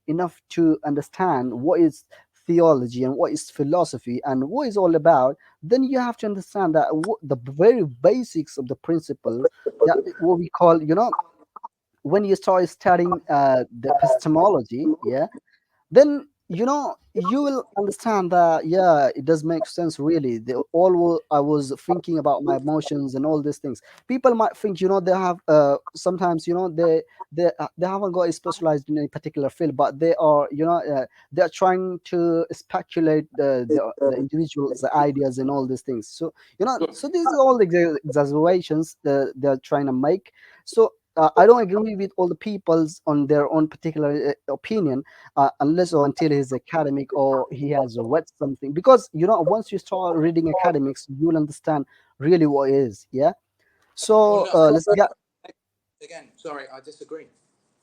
enough to understand what is theology and what is philosophy and what is all about, then you have to understand that the very basics of the principle, that what we call, when you start studying the epistemology, yeah, then you will understand that, yeah, it does make sense. Really, I was thinking about my emotions and all these things. People might think, they have sometimes, they haven't got specialized in any particular field, but they are trying to speculate the individual's ideas and all these things. So, so these are all the exaggerations they're trying to make. So I don't agree with all the people's on their own particular opinion, unless or until he's academic or he has read something. Because once you start reading academics, you'll understand really what it is. Yeah. Well, So no, let's get. again, sorry, I disagree.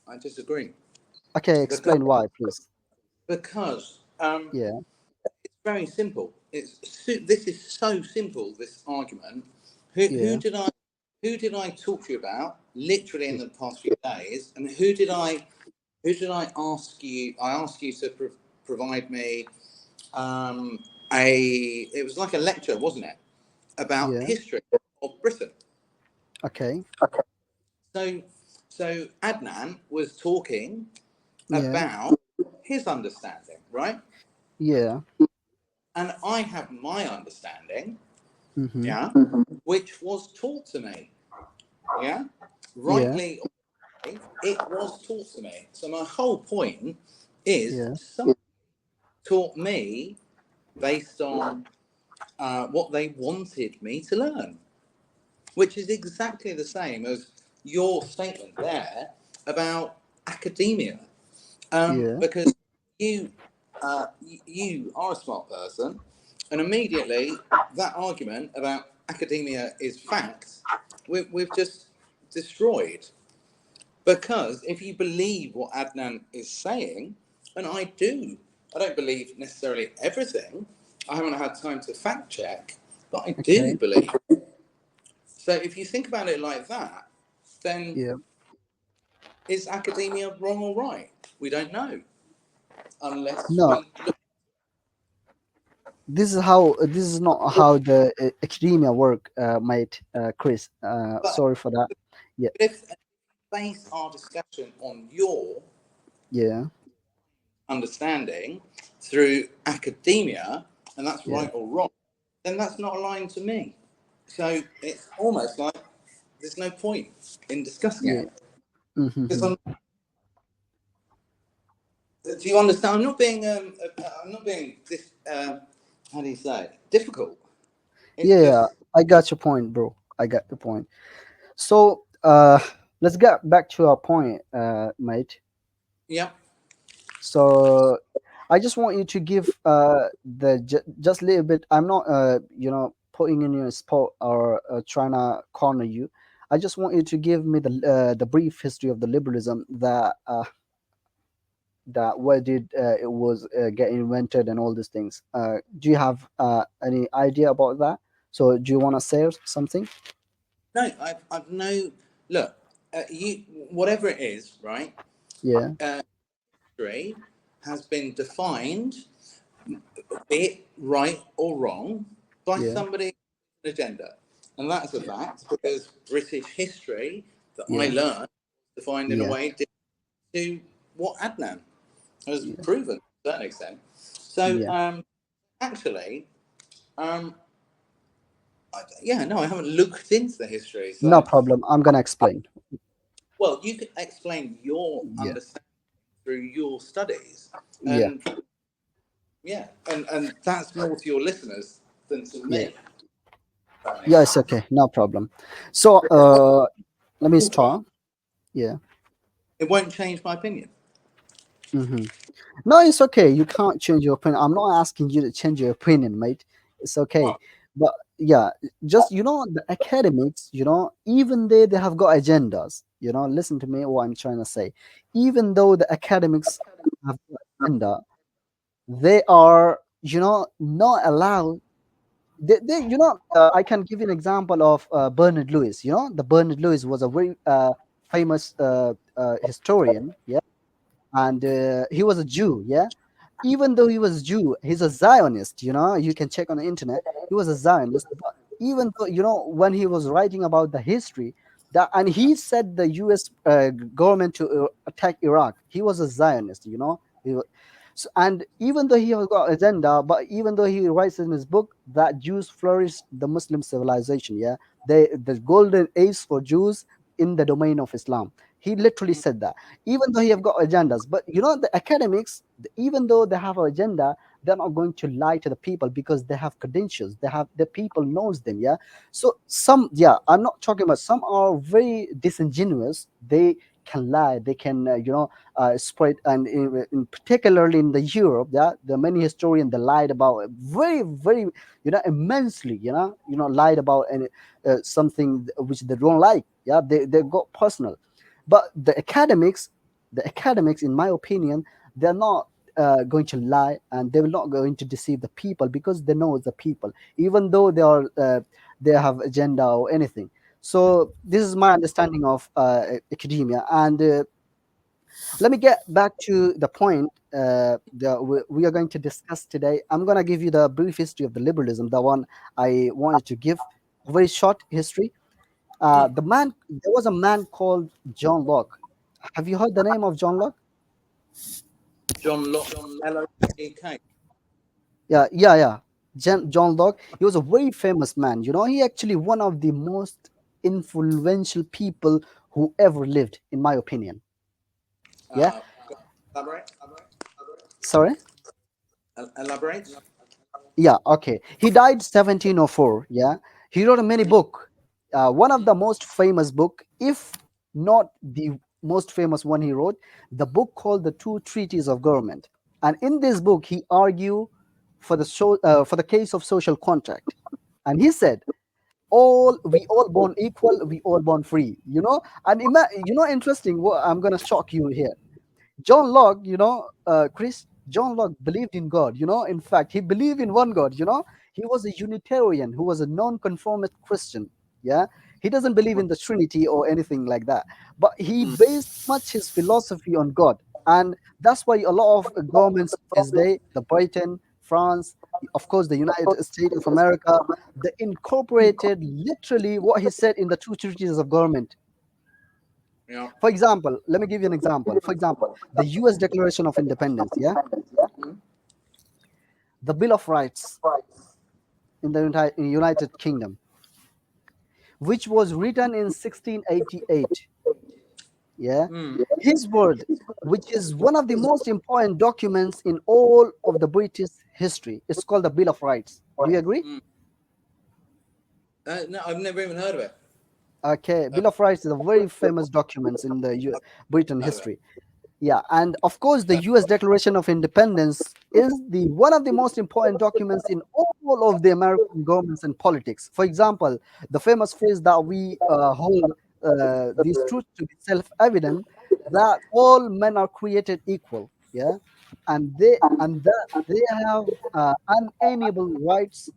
I disagree Okay, because explain why, please. because Yeah. it's very simple. This is so simple. This argument. Who Yeah. did I talk to you about literally in Yeah. the past few days? And who did I ask you? I asked you to provide me um, a. It was like a lecture, wasn't it, about Yeah. history of Britain. Okay. So so Adnan was talking Yeah. about his understanding, right? Yeah. And I have my understanding, Mm-hmm. yeah, which was taught to me, yeah, Yeah. rightly or wrongly, it was taught to me. So my whole point is Yeah. someone taught me based on what they wanted me to learn, which is exactly the same as your statement there about academia, Yeah. because you you are a smart person, and immediately that argument about academia is fact, we've just destroyed. Because if you believe what Adnan is saying, and I do, I don't believe necessarily everything. I haven't had time to fact check, but I do Okay. believe. So if you think about it like that, then Yeah. is academia wrong or right? We don't know unless No, we look. this is not how the academia work, mate. Chris, But sorry for that. Yeah. if we base our discussion on your Yeah. understanding through academia, and that's Yeah. right or wrong, then that's not aligned to me. So it's almost like there's no point in discussing Yeah. it. Because Mm-hmm. do you understand? I'm not being this. How do you say? Difficult. It's Yeah, just, I got your point, bro. I got the point. So let's get back to our point, mate. yeah. So I just want you to give just a little bit. I'm not putting in your spot or trying to corner you. I just want you to give me the brief history of the liberalism, that where did it was get invented and all these things. Do you have any idea about that? So do you want to say something? No, I've no. Look, you whatever it is, right? Yeah. Uh, History has been defined, be it right or wrong, by Yeah. somebody with an agenda. And that's a fact because British history that I Yeah. learned defined in a Yeah. way to what Adnan has Yeah. proven to a certain extent. So Yeah. actually, yeah, no, I haven't looked into the history. No So, problem. I'm gonna explain. well, you can explain your Yeah. understanding through your studies, Yeah. and yeah, and that's more to your listeners than to Yeah. me. That makes Yeah, it's sense. okay. No problem. So let me start. Yeah. It won't change my opinion. Hmm. No, it's okay. You can't change your opinion. I'm not asking you to change your opinion, mate. It's okay. But yeah, just the academics, even they have got agendas. Listen to me what I'm trying to say. Even though the academics have got agenda, they are, not allowed. I can give you an example of Bernard Lewis. The Bernard Lewis was a very famous historian. Yeah. and he was a Jew. Yeah, even though he was Jew, he's a Zionist. You can check on the internet. He was a Zionist, but even though when he was writing about the history, that and he said the U.S. Government to attack Iraq, he was a Zionist. So, and even though he has got agenda, but even though he writes in his book that Jews flourished the Muslim civilization, yeah, the golden age for Jews in the domain of Islam. He literally said that. Even though he have got agendas, but the academics, even though they have an agenda, they're not going to lie to the people because they have credentials. They have the people knows them. Yeah. So some, yeah, I'm not talking about some are very disingenuous. They can lie. They can spread, and particularly in the Europe, yeah, there are many historians that lied about very, very, immensely, lied about and something which they don't like. Yeah, they got personal, but the academics, in my opinion, they're not going to lie, and they're not going to deceive the people because they know the people, even though they have agenda or anything. So this is my understanding of academia, and let me get back to the point that we are going to discuss today. I'm going to give you the brief history of the liberalism, the one I wanted to give, a very short history. There was a man called John Locke. Have you heard the name of John Locke? John Locke, Lok. Yeah, yeah, yeah. John Locke. He was a very famous man. He actually one of the most influential people who ever lived, in my opinion. Yeah. Uh, elaborate. Sorry. Elaborate. Yeah, okay. He died 1704. Yeah, he wrote a many book. One of the most famous book, if not the most famous one he wrote, the book called the Two Treaties of Government. And in this book, he argued for the case of social contract. And he said, we all born equal, we all born free. And interesting. What I'm gonna shock you here. John Locke, Chris, John Locke believed in God. In fact, he believed in one God. He was a Unitarian who was a non-conformist Christian. Yeah, he doesn't believe in the Trinity or anything like that. But he Mm. based much his philosophy on God, and that's why a lot of governments of his day, the Britain, France, of course, the United States of America, they incorporated literally what he said in the two treaties of government. Yeah. For example, let me give you an example. For example, the U.S. Declaration of Independence, yeah, Mm. the Bill of Rights in the United Kingdom, which was written in 1688, yeah, Mm. his word, which is one of the most important documents in all of the British history. It's called the Bill of Rights. Do you agree? Mm. No, I've never even heard of it. Okay, Uh, Bill of Rights is a very famous document in the Britain heard of it. history. Yeah, and of course, the U.S. Declaration of Independence is the one of the most important documents in all of the American governments and politics. For example, the famous phrase that we hold these truths to be self-evident, that all men are created equal. Yeah, and that they have unalienable rights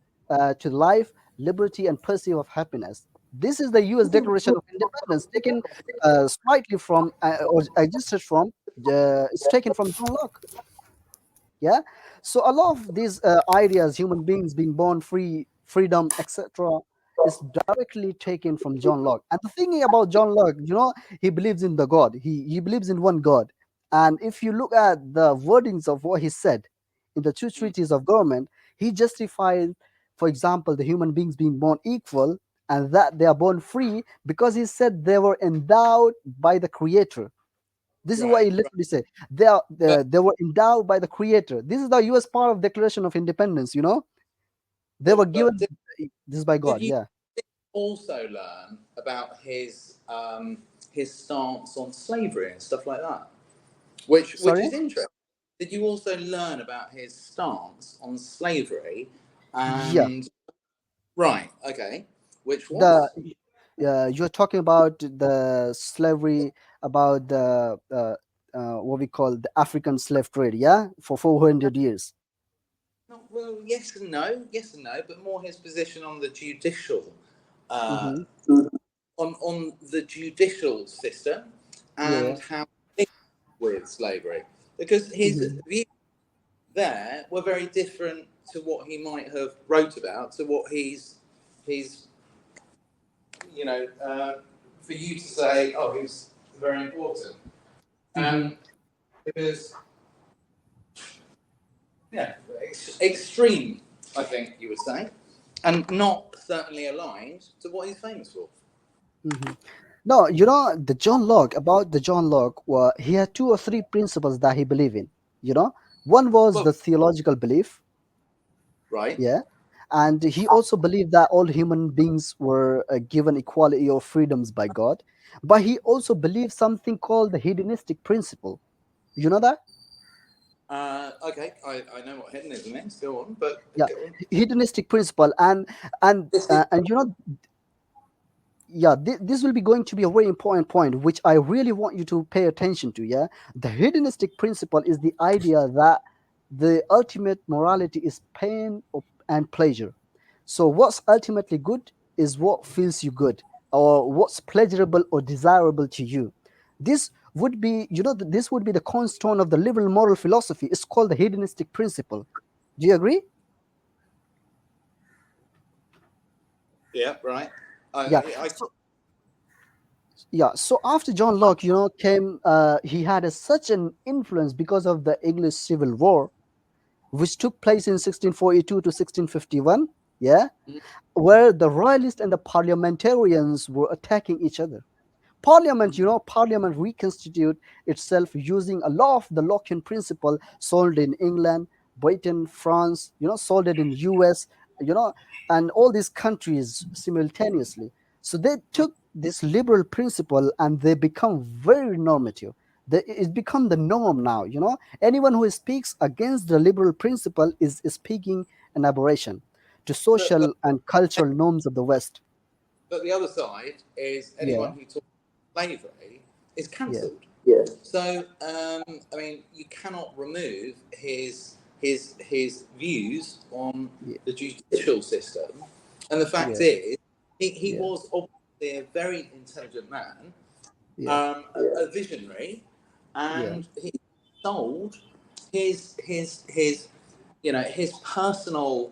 to life, liberty, and pursuit of happiness. This is the U.S. Declaration of Independence, taken slightly from or adjusted from it's taken from John Locke. Yeah, so a lot of these ideas, human beings being born free, freedom, etc., is directly taken from John Locke. And the thing about John Locke, he believes in the God. He believes in one God. And if you look at the wordings of what he said in the two Mm. treaties of government, he justified, for example, the human beings being born equal and that they are born free because he said they were endowed by the Creator. This is what Right. he Right. literally said. They are But they were endowed by the Creator. This is the U.S. part of Declaration of Independence. They were but given this by did God. you Yeah. also learn about his stance on slavery and stuff like that? Which Sorry. is interesting. Did you also learn about his stance on slavery? Yeah. And right, okay, which The was You're talking about the slavery, about the what we call the African slave trade. Yeah, for 400 years. not well, yes and no, but more his position on the judicial, uh, Mm-hmm. on the judicial system Yeah. and how. with slavery because his Mhm. views there were very different to what he might have wrote about, to what he's you know, for you to say, oh, he's very important. Mhm. It was, yeah, extreme, I think you would say, and not certainly aligned to what he's famous for. Mhm. No, the John Locke, about the John Locke, he had two or three principles that he believed in. You know, one was Well, the theological belief, right. yeah, and he also believed that all human beings were given equality or freedoms by God. But he also believed something called the hedonistic principle. You know that? Okay, I know what hedonism is. Go on, but Yeah, go on. hedonistic principle, and and This is uh, and you know yeah, this will be going to be a very important point which I really want you to pay attention to. Yeah, the hedonistic principle is the idea that the ultimate morality is and pleasure. So what's ultimately good is what feels you good, or what's pleasurable or desirable to you. This would be, this would be the cornerstone of the liberal moral philosophy. It's called the hedonistic principle. Do you agree? yeah, right. Yeah. I So yeah, so after John Locke, came, he had such an influence because of the English Civil War, which took place in 1642 to 1651. Yeah, where the royalists and the parliamentarians were attacking each other. Parliament reconstituted itself using a lot of the Lockean principle sold in England, Britain, France, sold it in US, you know, and all these countries simultaneously. So they took this liberal principle and they become very normative. It's become the norm now. Anyone who speaks against the liberal principle is speaking an aberration to but, social and cultural norms of the West. but the other side is Yeah, anyone who talks slavery is yeah, cancelled. Yeah. So I mean, you cannot remove his views on yeah, the judicial system, and the fact yeah, is, he yeah, was obviously a very intelligent man, yeah, a visionary, yeah, and he sold his his personal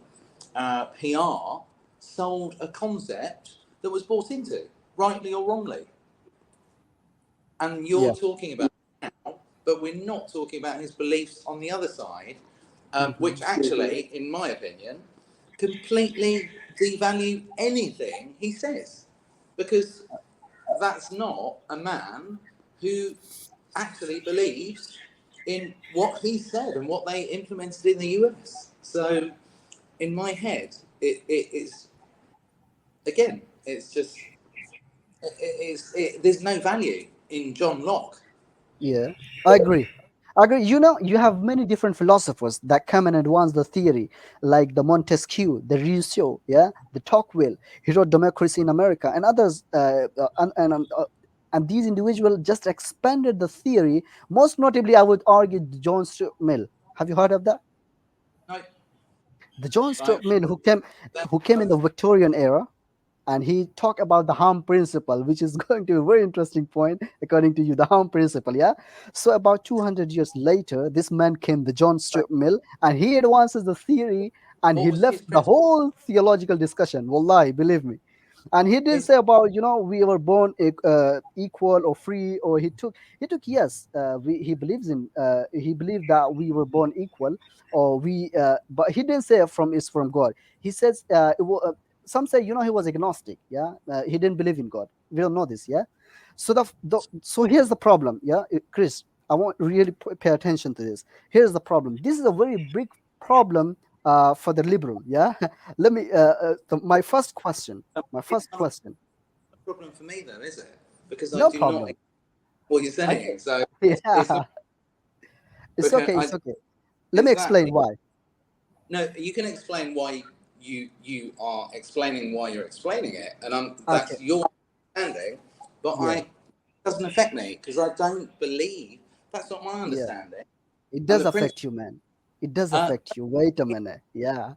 PR sold a concept that was bought into, rightly or wrongly. And you're yeah. talking about now, but we're not talking about his beliefs on the other side, which Mhm. actually, in my opinion, completely devalue anything he says, because that's not a man who actually believes in what he said and what they implemented in the US. So, in my head, it's again, it's just there's no value in John Locke. Yeah, I agree. I agree. You have many different philosophers that come and advance the theory, like the Montesquieu, the Rousseau, yeah, the Tocqueville. He wrote Democracy in America, and others, and these individuals just expanded the theory. Most notably, I would argue the John Stuart Mill. Have you heard of that? No, The John right? Stuart Mill, who came in the Victorian era, and he talked about the harm principle, which is going to be a very interesting point according to you, the harm principle. Yeah, so about 200 years later, this man came, the John Stuart Mill, and he advances the theory, and he What was left his the principle? whole theological discussion, wallahi, believe me. And he didn't His say about, we were born equal or free, or he took, yes, he believes in, he believed that we were born equal, or but he didn't say from is from God. He says, some say, he was agnostic. Yeah, he didn't believe in God. We don't know this. Yeah, so so here's the problem. Yeah, Chris, I want really pay attention to this. Here's the problem. This is a very big problem for the liberal. Yeah, let me. My first question. My it's first not a question. problem for me, though, is it? Because I No do not problem. accept what you're I can. saying. So it's Yeah, not it's because okay. It's I okay. Let me explain exactly. why. No, you can explain why you are explaining why you're explaining it, and Okay. that's your understanding. But Yeah. it doesn't affect me because I don't believe that's not my Yeah. understanding. It And does the principle, affect you, man. It does uh, affect you. Wait a minute. Yeah.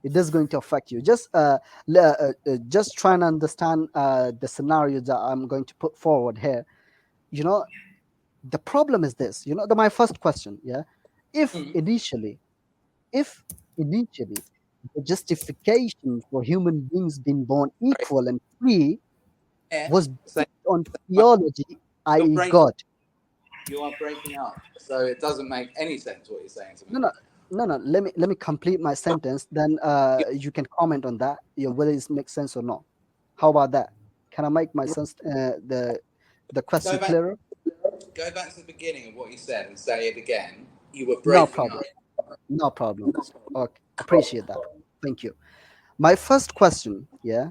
It is going to affect you. Just try and understand the scenario that I'm going to put forward here. You know, The problem is this, my first question, yeah. If Mm. initially, if initially the justification for human beings being born Sorry. equal and free Yeah. was So based on uh, theology, you're i.e., breaking. God. You are breaking up. So it doesn't make any sense what you're saying to me. No, no, no, no. Let me complete my sentence. Then You you can comment on that, whether it makes sense or not. How about that? Can I make my sense the question go back. clearer? Go back to the beginning of what you said and say it again. You were No breaking problem. up. No problem. Okay, appreciate that. Thank you. My first question, yeah.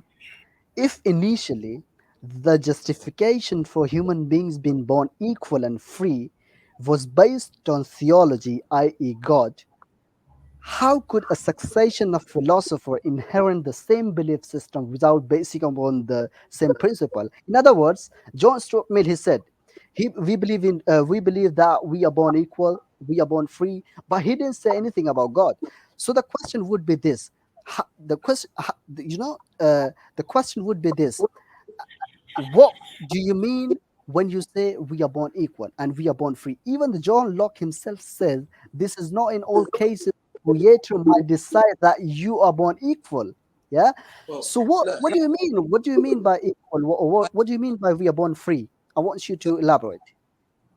If initially the justification for human beings being born equal and free was based on theology, i.e., God, how could a succession of philosophers inherit the same belief system without basing upon the same principle? In other words, John Stuart Mill, he said, we believe that we are born equal, we are born free, but he didn't say anything about God. So the question would be this: the question, the question would be this: what do you mean when you say we are born equal and we are born free? Even the John Locke himself says this is not in all cases creator might decide that you are born equal. Yeah. Well, So what look. what do you mean? What do you mean by equal? What do you mean by we are born free? I want you to elaborate.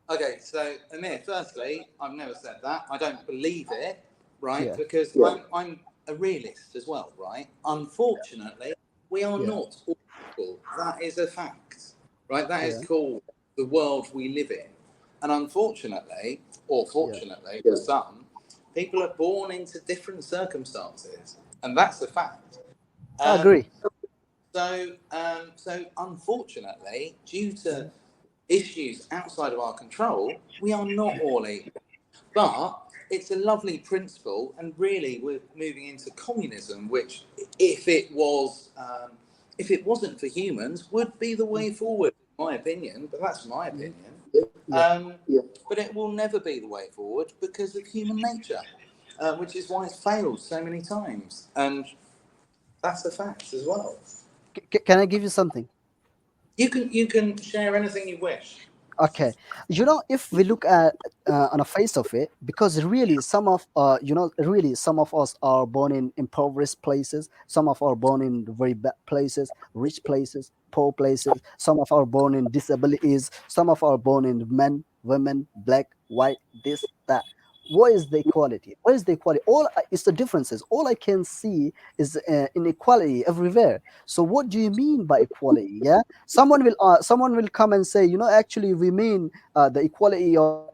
Okay, so Amir, firstly, I've never said that. I don't believe it, right? Yeah. Because I'm a realist as well, right? Unfortunately, we are Yeah. not all equal. That is a fact, right? That is Yeah. called the world we live in. And unfortunately, or Yeah. fortunately for some, people are born into different circumstances. And that's a fact. I Um, agree. so unfortunately, due Yeah. to issues outside of our control, we are not all equal. But it's a lovely principle, and really, we're moving into communism, which, if it was, if it wasn't for humans, would be the way forward, in my opinion. But that's my Mhm. opinion. Yeah. Um, but it will never be the way forward because of human nature, which is why it's failed so many times, and that's a fact as well. Can I give you something? You can share anything you wish. Okay, if we look at on a face of it, because really some of us are born in impoverished places, some of are born in very bad places, rich places, poor places, some of are born in disabilities, some of are born in men, women, black, white, this, that. What is the equality? What is the equality? It's the differences. All I can see is inequality everywhere. So what do you mean by equality? Yeah, someone will come and say, actually we mean the equality of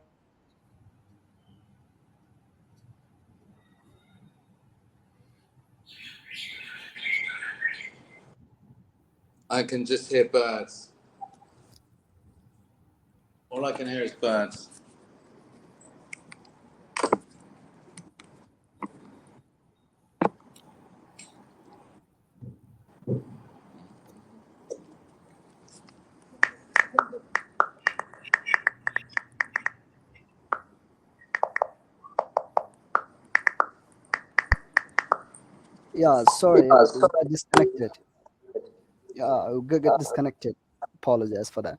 I can just hear birds. All I can hear is birds. yeah, sorry, we got disconnected. Yeah, we get disconnected. Apologize for that.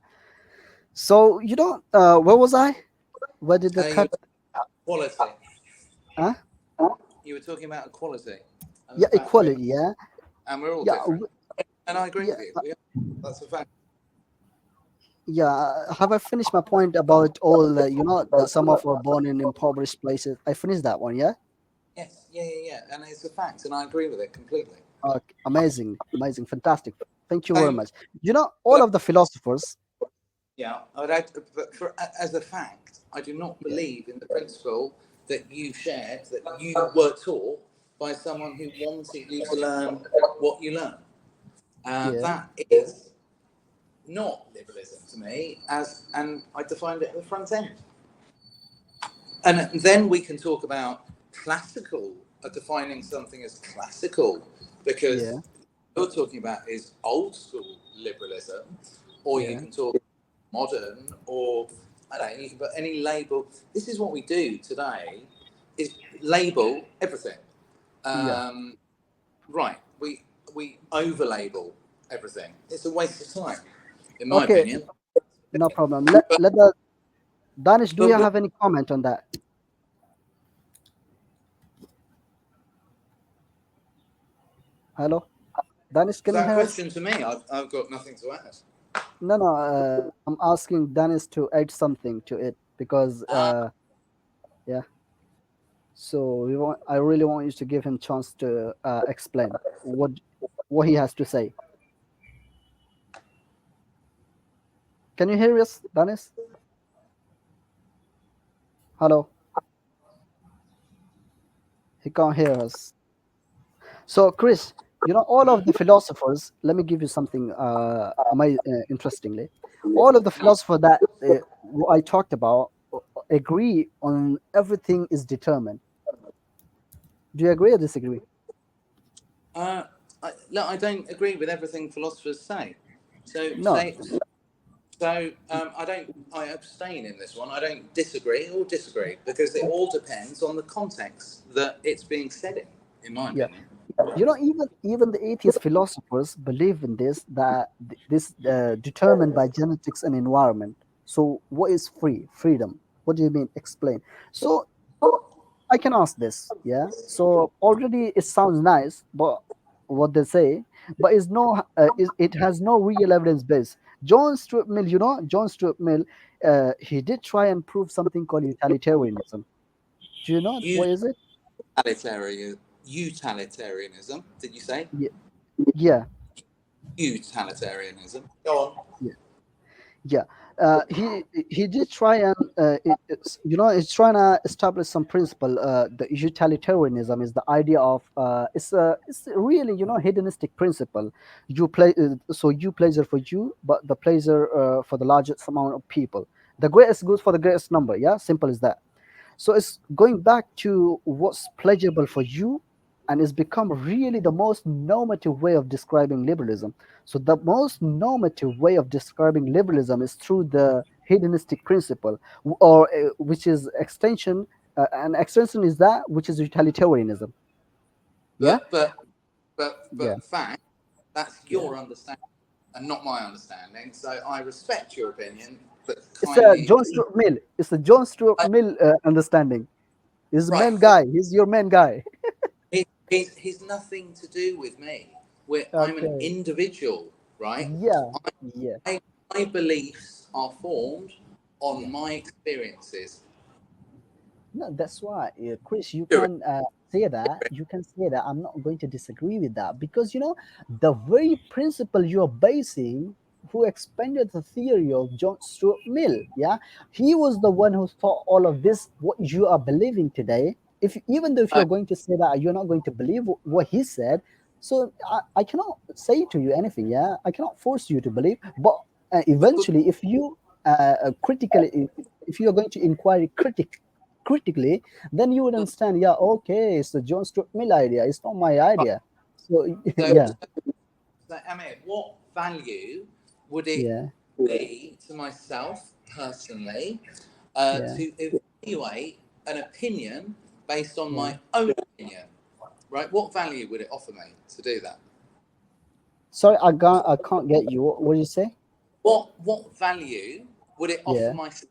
So where was I? Where did the You cut? Equality. Huh? You were talking about equality and the Yeah, fact equality. Yeah. we're all Yeah. different. And I agree Yeah. with you. That's a fact. Yeah, have I finished my point about all that some of are born in impoverished places? I finished that one. Yeah. Yes, yeah. And it's a fact, and I agree with it completely. Amazing, amazing, fantastic. Thank you very Um, much. but All of the philosophers. yeah, but as a fact, I do not Yeah. believe in the principle that you shared, that you were taught by someone who wanted you to learn what you learn. Yeah. That is not liberalism to me, and I defined it at the front end. And then we can talk about classical, defining something as classical, because Yeah. what you're talking about is old school liberalism, or you Yeah. can talk modern, or I don't know, you can put any label. This is what we do today: is label everything. Yeah. Um, right? We over label everything. It's a waste of time, in my Okay. opinion. No problem. Let us. Danish, do you But have any comment on that? Hello, Danish, can you that hear us? question to me, I've got nothing to add. No, no. I'm asking Dennis to add something to it because, Uh, yeah. So I really want you to give him chance to explain what he has to say. Can you hear us, Dennis? Hello, he can't hear us. So, Chris, all of the philosophers. Let me give you something. Interestingly, all of the philosophers that I talked about agree on everything is determined. Do you agree or disagree? uh, look, I don't agree with everything philosophers say. So No. say so. I don't. I abstain in this one. I don't disagree or disagree because it all depends on the context that it's being said in. In my Yeah. opinion. Even the atheist philosophers believe in this, that this determined by genetics and environment. So what is freedom? What do you mean? Explain. So I can ask this. Yeah. So already it sounds nice, but what they say, but is no it has no real evidence base. John Stuart Mill, John Stuart Mill, he did try and prove something called utilitarianism. Do you know what is it? Utilitarianism. Did you say Yeah. Yeah. utilitarianism? Go on. Yeah. Yeah, he did try and it's trying to establish some principle. The utilitarianism is the idea of it's really hedonistic principle. You play so you pleasure for you, but the pleasure for the largest amount of people. The greatest good for the greatest number. Yeah, simple as that. So it's going back to what's pleasurable for you, and it's become really the most normative way of describing liberalism. So the most normative way of describing liberalism is through the hedonistic principle, or which is extension. An extension is that which is utilitarianism. Yeah, But but yeah. fact, that's Yeah. your understanding and not my understanding. So I respect your opinion, but It's a kindly. John Stuart Mill. It's a John Stuart Mill understanding. He's Right, main but guy. He's your main guy. he's nothing to do with me. I'm an Okay. individual, right? Yeah. Yeah. My beliefs are formed on Yeah. my experiences. No, that's why, Chris, you can say that. You can say that. I'm not going to disagree with that because the very principle you're basing, who expanded the theory of John Stuart Mill. Yeah, he was the one who thought all of this. What you are believing today, if even though if Uh, you're going to say that you're not going to believe what he said, so I cannot say to you anything. Yeah, I cannot force you to believe. But eventually, if you critically, if you are going to inquire critically, then you would understand, yeah, okay, it's the John Stuart Mill idea, it's not my idea. So so, yeah. so, Amir, what value would it Yeah. be to myself personally Yeah. to evaluate an opinion based on Yeah. my own opinion? Right? What value would it offer me to do that? Sorry, I can't get you. What do you say? What value would it offer Yeah. myself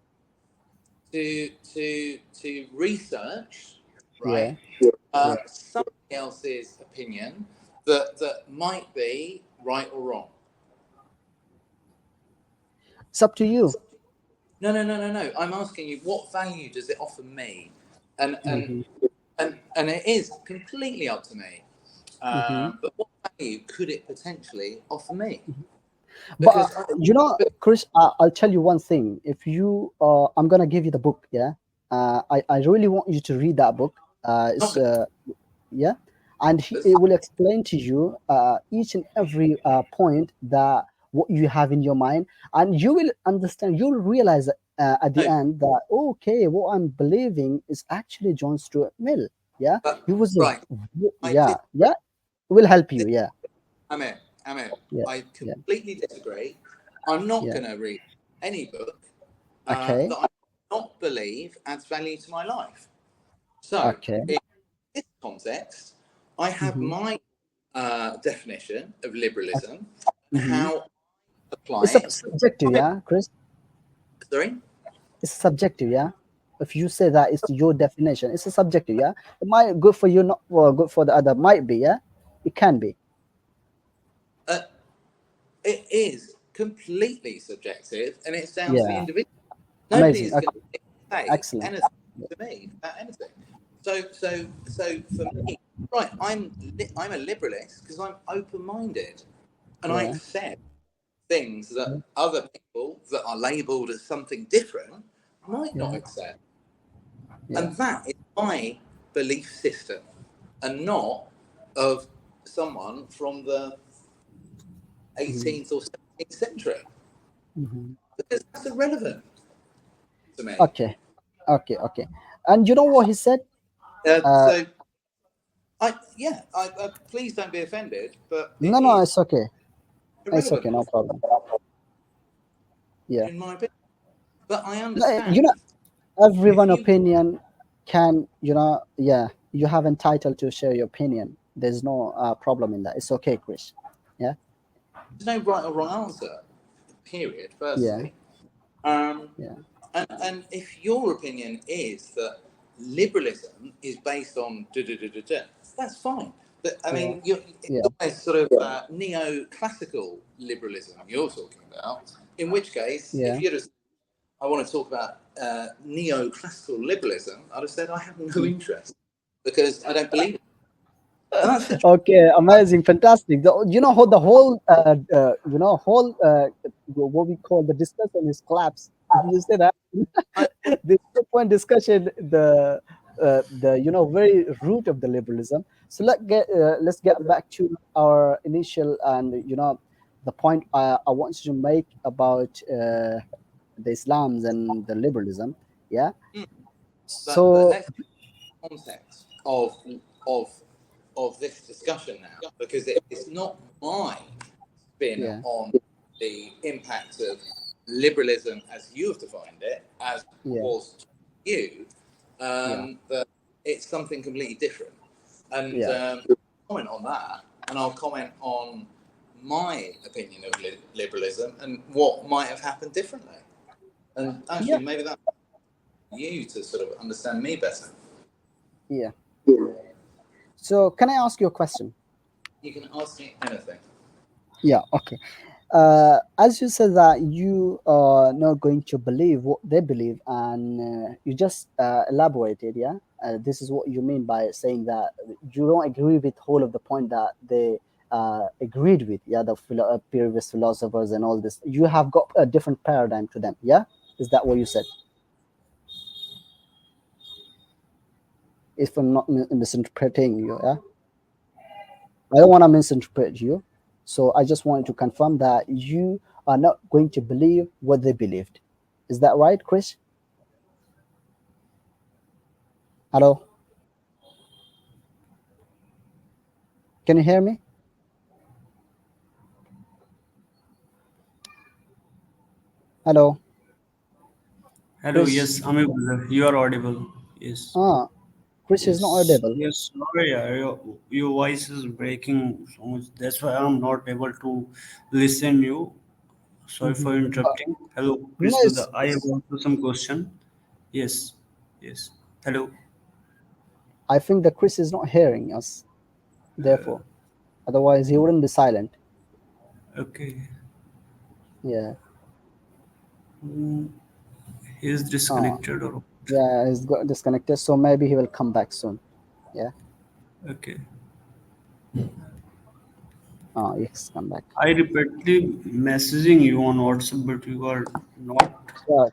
to research, Yeah. right? Yeah. Somebody else's opinion that might be right or wrong. It's up to you. No, no, no, no, no. I'm asking you, what value does it offer me? And and Hmm. and it is completely up to me. Hmm. But what value could it potentially offer me? But Because Chris, I'll tell you one thing. If you, I'm gonna give you the book. Yeah, I really want you to read that book. not It's Yeah, and it will explain to you each and every point that what you have in your mind, and you will understand. You'll realize at the no, end that okay, what I'm believing is actually John Stuart Mill. Yeah, but he was a right. I yeah, yeah. It will help you. Yeah, I'm in. yeah, I yeah, completely disagree. I'm not yeah. going to read any book Okay, that I do not believe adds value to my life. So, okay. in this context, I have Mm-hmm. my definition of liberalism and Mm-hmm. how I apply It's a it. subjective, I, yeah, Chris. sorry? It's subjective, yeah. If you say that it's your definition, it's a subjective, yeah. It might good for you, not good for the other. Might be, yeah. It can be, Uh, it is completely subjective, and it's down to the yeah. individual. Nobody Amazing. is going Okay. to say Excellent. anything to me about anything. So for me, right, I'm a liberalist because I'm open-minded, and I Yeah. accept things that other people that are labelled as something different might not Yeah. accept, Yeah. and that is my belief system, and not of someone from the Mhm. 18th or 17th century, Mhm. because that's irrelevant to me. Okay. Okay. Okay. And you know what he said? Uh, So I please don't be offended, but it no, no, is it's okay. It's okay. irrelevant No problem. Yeah. in my opinion. But I No, you know, understand if everyone you opinion can, yeah, you have entitled to share your opinion. There's no problem in that. It's okay, Chris. Yeah. there's no right or wrong answer. Period. Yeah. Firstly, um, Yeah. and if your opinion is that liberalism is based on da da da da da, that's fine. But I Yeah. mean, it's Yeah. almost sort of neo-classical liberalism you're talking about. In which case, if Yeah. you'd have I want to talk about neoclassical liberalism, I'd have said I have no Mm. interest because I don't believe it. And that's the truth. Okay, amazing, fantastic. The whole, what we call the discussion is collapse. You say that I, this point discussion, the very root of the liberalism. So let's get back to our initial and the point I want you to make about the Islams and the liberalism. Yeah. but So let's get the context of of this discussion now because it's not my spin yeah, on the impact of liberalism as you have defined it, as yeah, was to you, yeah, that it's something completely different. And yeah, comment on that, and I'll comment on my opinion of liberalism and what might have happened differently. And yeah, actually, maybe that's you to sort of understand me better. yeah. So can I ask you a question? You can ask me anything. Yeah, okay. As you said that you are not going to believe what they believe, and you just elaborated, yeah. This is what you mean by saying that you don't agree with whole of the point that they agreed with, yeah. The previous philosophers and all this, you have got a different paradigm to them, yeah. Is that what you said? If I'm not misinterpreting you, yeah. I don't want to misinterpret you. So I just wanted to confirm that you are not going to believe what they believed. Is that right, Chris? Hello? Can you hear me? Hello? Hello, Chris? yes, Ami brother, you are audible. Yes, Ah, Chris is not yes, audible. yes. Sorry, your voice is breaking so much. That's why I'm not able to listen you. Sorry for Mhm. interrupting. Hello, No, Chris brother. I have also some question. Yes, yes. Hello. I think that Chris is not hearing us, therefore. Otherwise, he wouldn't be silent. Okay. Yeah. Mm, he is Ah, disconnected or what? yeah, he's got disconnected, so maybe he will come back soon. Yeah. Okay. Ah, yes, come back. I repeatedly messaging you on WhatsApp, but you are not Yeah.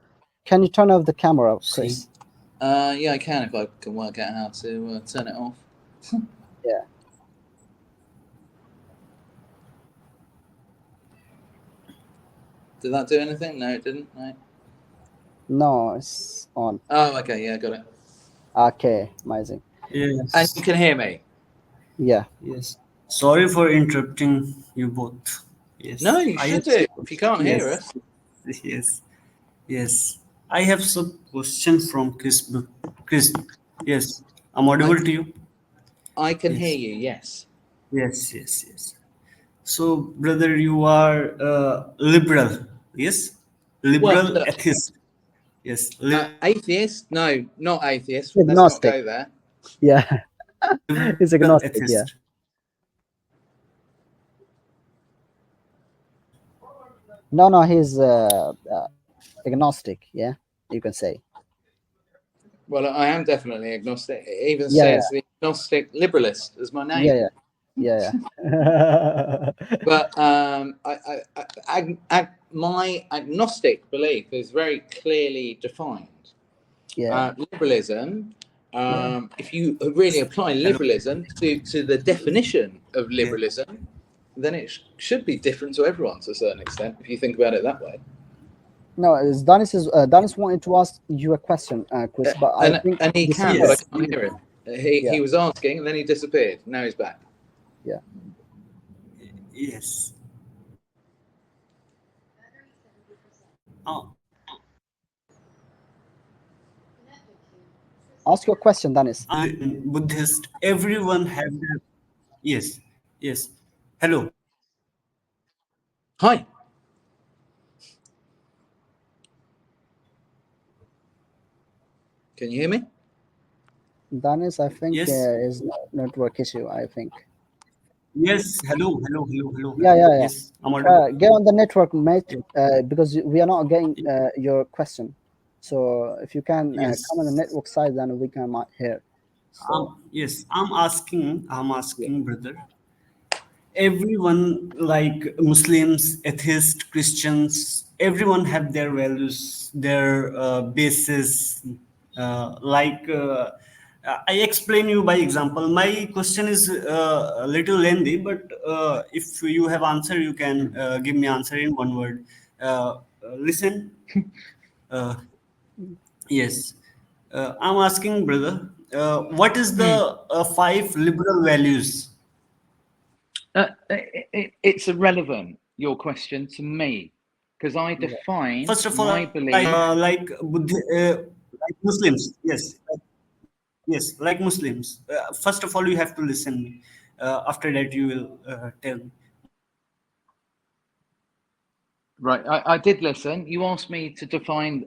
Can you turn off the camera, seeing. Chris? Yeah, I can if I can work out how to turn it off. Yeah. Did that do anything? No, it didn't. No. No, it's on. Oh, okay, yeah, got it. Okay, amazing. And Yes. you can hear me. Yeah. Yes. Sorry for interrupting you both. No, Yes. you I should have do. some If you questions. can't hear Yes. us, Yes. Yes. I have some question from Chris. Chris. Yes. I'm I audible to you. I can hear Yes. you. Yes. Yes. Yes. Yes. So, brother, you are liberal. Yes. Well, Liberal look, atheist. Yes, Atheist? No, not atheist. Let's not Agnostic. go there. Yeah, he's liberal agnostic. Yeah, atheist. no, he's agnostic. Yeah, you can say. Well, I am definitely agnostic. It even Yeah, says the agnostic liberalist as my yeah, name. yeah, yeah, yeah, yeah. But my agnostic belief is very clearly defined. Yeah, Liberalism, yeah. if you really apply Hello. liberalism to the definition of Yeah. liberalism, then it should be different to everyone to a certain extent, if you think about it that way. No, it's Danis wanted to ask you a question, Chris, but I think And he can, but I disappeared. Yes. can't hear him. He Yeah, was asking, and then he disappeared. Now he's back. yeah. Yes. Ask your question, Danis. Buddhist, everyone have their, yes, yes. Hello. Hi. Can you hear me? Danis, I think Yes. is network issue. I think. Yes. Hello. Hello. Hello. Hello. Yeah, Hello. yeah, yeah. Yes. I'm audible. Get on the network, mate, because we are not getting your question. So if you can come on the Yes. network side, then we can might hear. So Yes. I'm asking. I'm yeah, asking, brother. Everyone, like Muslims, atheists, Christians, everyone have their values, their basis. I explain you by example. My question is a little lengthy, but if you have answer, you can give me answer in one word. Listen. Uh, yes. I'm asking, brother. What is the five liberal values? It's irrelevant, your question, to me, because I yeah. define First of all, my belief. like Muslims, yes, yes, like Muslims. First of all, you have to listen me. After that, you will tell me Right, I did listen. You asked me to define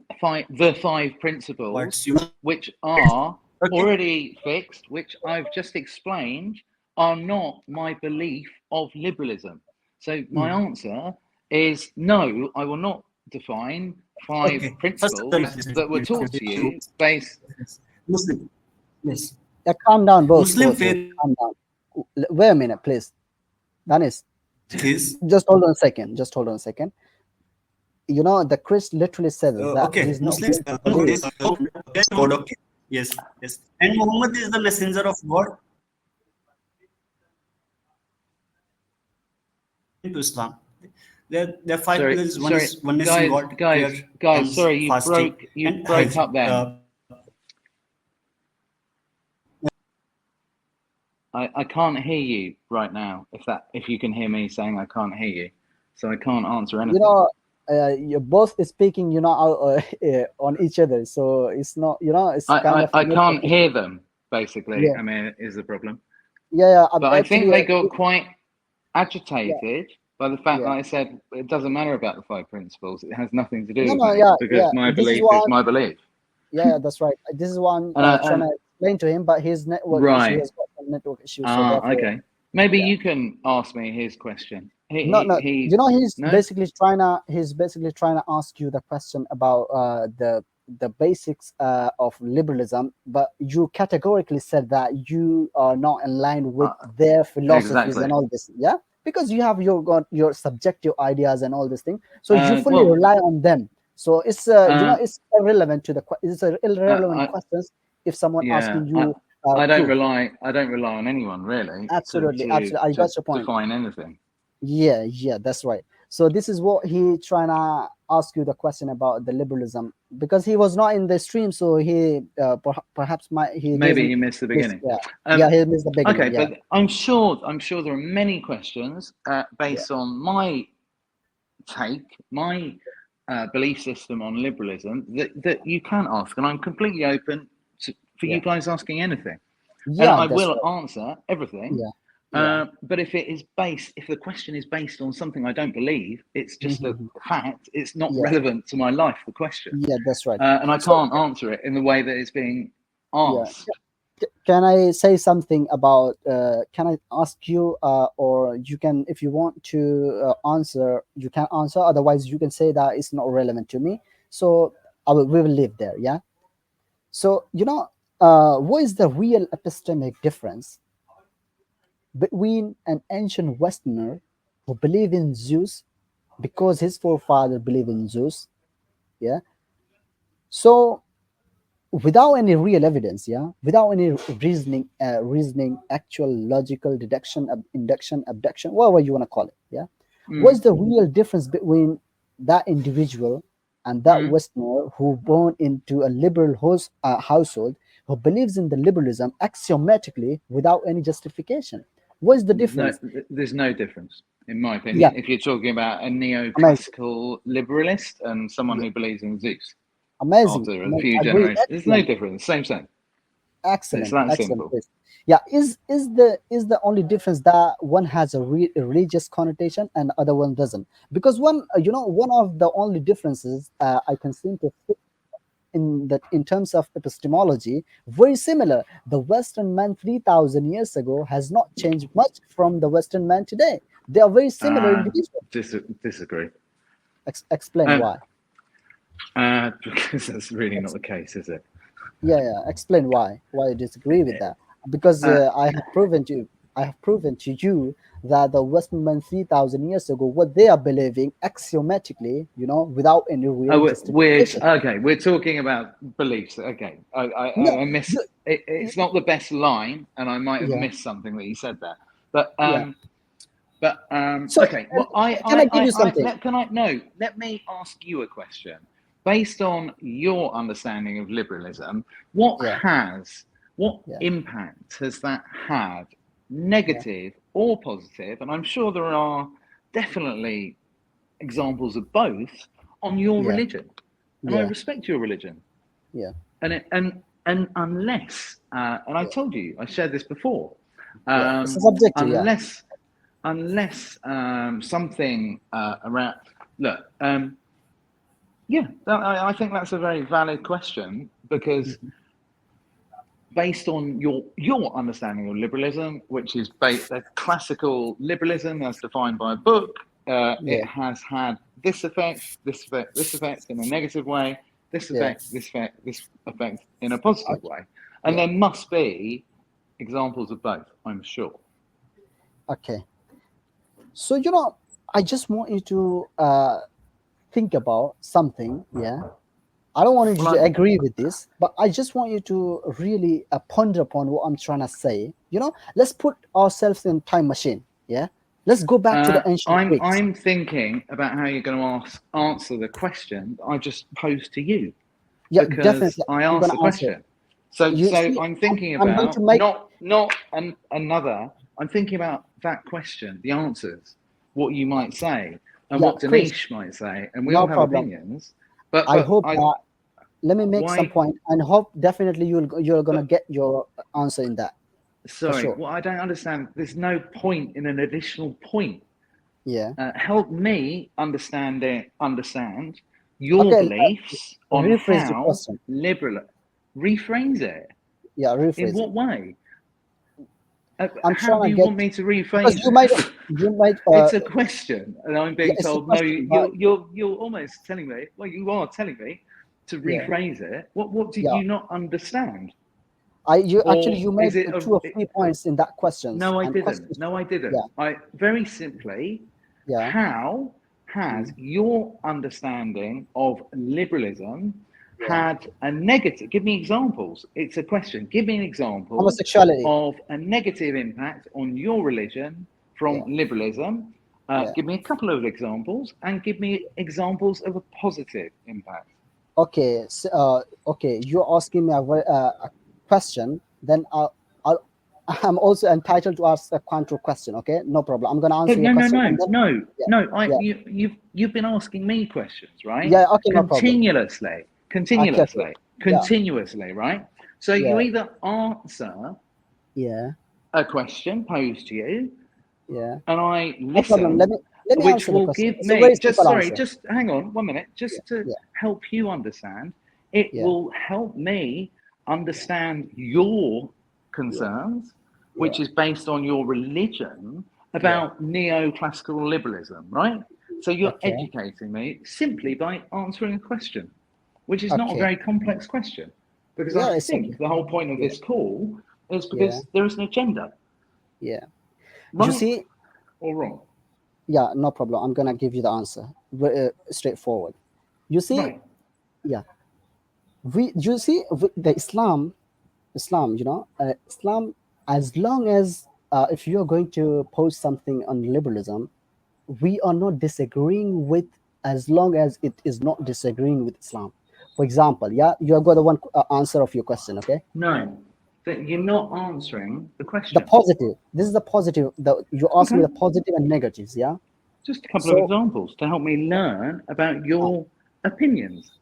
the five principles, what's your which are okay. already fixed, which I've just explained are not my belief of liberalism. So my Hmm. answer is no, I will not define five Okay. First of all, principles that were taught to you based. yes. Muslim, yes, Yeah, calm down, Muslim both. faith Calm down. Wait a minute, please. Danis, is just hold on a second. Just hold on a second. You know, the Chris literally said that okay. he's not Muslims going to God believe. is God. Okay. Yes, yes, and Muhammad is the messenger of God into Islam. There are five Sorry, pillars. One sorry, is oneness in God, prayer, guys. alms, Sorry, fasting, you and broke Hajj. up. Then I can't hear you right now. If you can hear me saying I can't hear you, so I can't answer You anything. know, you're both speaking, on each other. So it's not, it's kind of I network can't issue. hear them. Basically, Yeah, I mean, is the problem. yeah, yeah. I'm But I think actually, they got quite yeah, agitated by the fact that yeah. I said it doesn't matter about the five principles. It has nothing to do No, with no, me yeah, because yeah. my This is belief what is my belief. yeah, that's right. This is what I'm And trying to explain to him, but his network issue, he right. has got some network issue, so therefore, Okay. Maybe yeah. you can ask me his question. No, no. He You know, no. he's basically trying to ask you the question about the basics of liberalism, but you categorically said that you are not in line with Uh, their philosophies exactly. and all this. Yeah, because you have got your subjective ideas and all this thing, so you fully Well, rely on them. So it's uh, it's irrelevant to it's a irrelevant I, questions if someone yeah, asking you proof. I don't rely on anyone really Absolutely, absolutely. I to got your point. define anything. Yeah, yeah, that's right. So this is what he trying to ask you the question about the liberalism because he was not in the stream, so he perhaps he Maybe doesn't. you missed the This, beginning. yeah, yeah, Um, he missed the beginning. okay, Yeah, but I'm sure there are many questions yeah, based on my take, my belief system on liberalism that you can ask, and I'm completely open for yeah, you guys asking anything, and yeah. I That's will right. answer everything. Yeah, yeah. But if the question is based on something I don't believe, it's just a Mhm. fact. It's not Yeah, relevant to my life. The question, yeah, that's right. and I So can't answer it in the way that it's being yeah, asked. can I say something about? Can I ask you, or you can, if you want to answer, you can answer. Otherwise, you can say that it's not relevant to me. So we will leave there. Yeah. So what is the real epistemic difference between an ancient Westerner who believed in Zeus because his forefather believed in Zeus? Yeah. So without any real evidence, yeah, without any reasoning, actual logical deduction, induction, abduction, whatever you want to call it, yeah, what's Mm, the real difference between that individual and that mm. Westerner who born into a liberal household who believes in the liberalism axiomatically without any justification? What is the No, difference? there's no difference, in my Yeah, opinion, if you're talking about a amazing, neoclassical liberalist and someone yeah, who believes in Zeus amazing, after a amazing, few agree, generations. There's no excellent. difference. Same. It's Excellent, that excellent. simple. Yes. Yeah, is the only difference that one has a religious connotation and the other one doesn't? Because one of the only differences I can seem to fit in terms of epistemology, very similar. The Western man 3,000 years ago has not changed much from the Western man today. They are very similar Uh, individuals. Disagree. Explain Um, why. because that's really not Ex- the case, is it? Yeah, yeah. Explain why you disagree with that. Because Uh, I have proven to you that the Western men 3,000 years ago, what they are believing axiomatically, without any real justification. we're talking about beliefs. Okay, No, I missed it. you- It's not the best line, and I might have yeah, missed something that you said there. But yeah. So okay. Well, can I give you something? can I no? Let me ask you a question. Based on your understanding of liberalism, Yeah, what yeah, impact has that had, yeah, negative or positive? And I'm sure there are definitely examples of both on your yeah, religion, and I yeah, respect your religion. yeah, And unless, and I yeah, told you, I shared this before, yeah. It's a um, subjective. Yeah, unless something around, look, yeah, I think that's a very valid question because based on your understanding of liberalism, which is classical liberalism as defined by a book, it yeah, has had this effect, this effect, this effect in a negative way, this yeah. effect, this effect, this effect in a positive Okay, way, and yeah. there must be examples of both, I'm sure. Okay. So I just want you to think about something. Yeah, I don't want you Well, to I'm agree with this, but I just want you to really ponder upon what I'm trying to say. Let's put ourselves in time machine. Yeah, let's go back to the ancient Greeks. I'm thinking about how you're going to answer the question that I just posed to you Yeah, because definitely. I I'm asked gonna the answer it. question. So You see, I'm thinking I'm going to about make. another. I'm thinking about that question, the answers, what you might say, and Yeah, what Chris, Danish might say, and we no all have problem. opinions. But I hope I that. Let me make some why? point, and hope definitely you're gonna But get your answer in that for sorry, sure. what I don't understand. There's no point in an additional point. Yeah. Help me understand your Okay. beliefs on Rephrase the how question. liberal. Rephrase it. Yeah, In rephrase it. what way? I'm How trying do to you get want me to because rephrase you might it? you might It's a question, and I'm yeah, being it's a told no. question, but You're almost telling me. Well, you are telling me to yeah, rephrase it. What did yeah. you not understand? You Or made is it a? two or three points in that questions No, I and didn't. questions. No, I didn't. Yeah, I very simply, yeah, how has mm, your understanding of liberalism yeah. had a negative? Give me examples. It's a question. Give me an example Homosexuality. of a negative impact on your religion from Yeah, liberalism. yeah. Give me a couple of examples and give me examples of a positive impact. Okay, okay. You're asking me a question, then I'll I'm also entitled to ask a counter question. Okay, no problem. I'm gonna Oh, answer your no, no, question, no, and then no, yeah, no. yeah, You've been asking me questions, right? yeah. Okay, no problem. Continuously, Okay, okay. continuously, Yeah, continuously, right? So you yeah, either answer yeah. a question posed to you, Yeah. and I No problem. listen, Let me which answer the will question. give It's a very me just simple sorry, answer. just hang on 1 minute, Yeah. just to Yeah. help you understand. It Yeah. will help me understand your Yeah. concerns, which Yeah. is based on your religion Yeah. about neoclassical liberalism, right? So you're Okay. educating me simply by answering a question, which is not a Okay. very complex question, because I Yeah. It's okay. think the whole point of Yeah. this call is Yeah. because there is an agenda, Yeah. You right see, or wrong. yeah, no problem. I'm gonna give you the answer. Straightforward. You see, Right. yeah, you see the Islam, Islam, as long as if you are going to post something on liberalism, we are not disagreeing with, as long as it is not disagreeing with Islam. For example, yeah, you have got the one answer of your question, okay? No, that you're not answering the The question. positive. This is the positive. You ask me Okay. the positive and negatives, yeah. Just a couple of So examples to help me learn about uh, your opinions.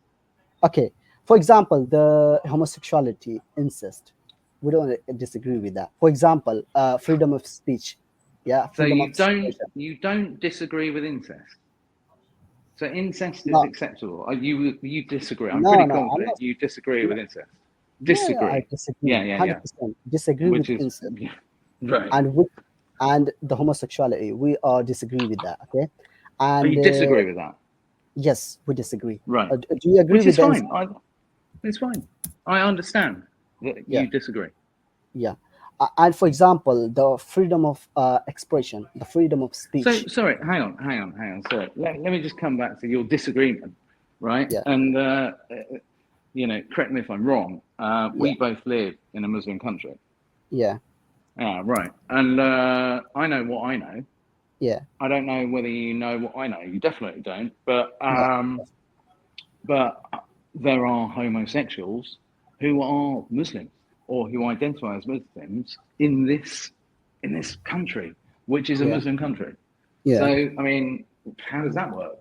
okay, for example, the homosexuality, incest, we don't disagree with that. For example, freedom of speech, yeah, So freedom of expression. you don't disagree with incest. So incest is No, acceptable. You disagree. I'm no, pretty no, I'm not. confident you disagree No, with incest. yeah, yeah, I Disagree. disagree, Yeah, yeah, yeah. 100% disagree with Which is incest, yeah, right. and with and the homosexuality, we disagree with that. Okay, Oh, and you disagree with that, yes, we disagree. right? Do you agree Which with is the fine. incest? It's fine. I understand that Yeah, you disagree. yeah. And for example, the freedom of expression, the freedom of So speech. sorry, hang on. Sorry, let me just come back to your disagreement, right? Yeah, And correct me if I'm wrong. yeah, We both live in a Muslim country. yeah, Right. And I know what I know. yeah. I don't know whether you know what I know. You definitely don't. But No, but there are homosexuals who are Muslims or who identify as Muslims in this country, which is a yeah, Muslim country. So yeah. I mean, how does that work?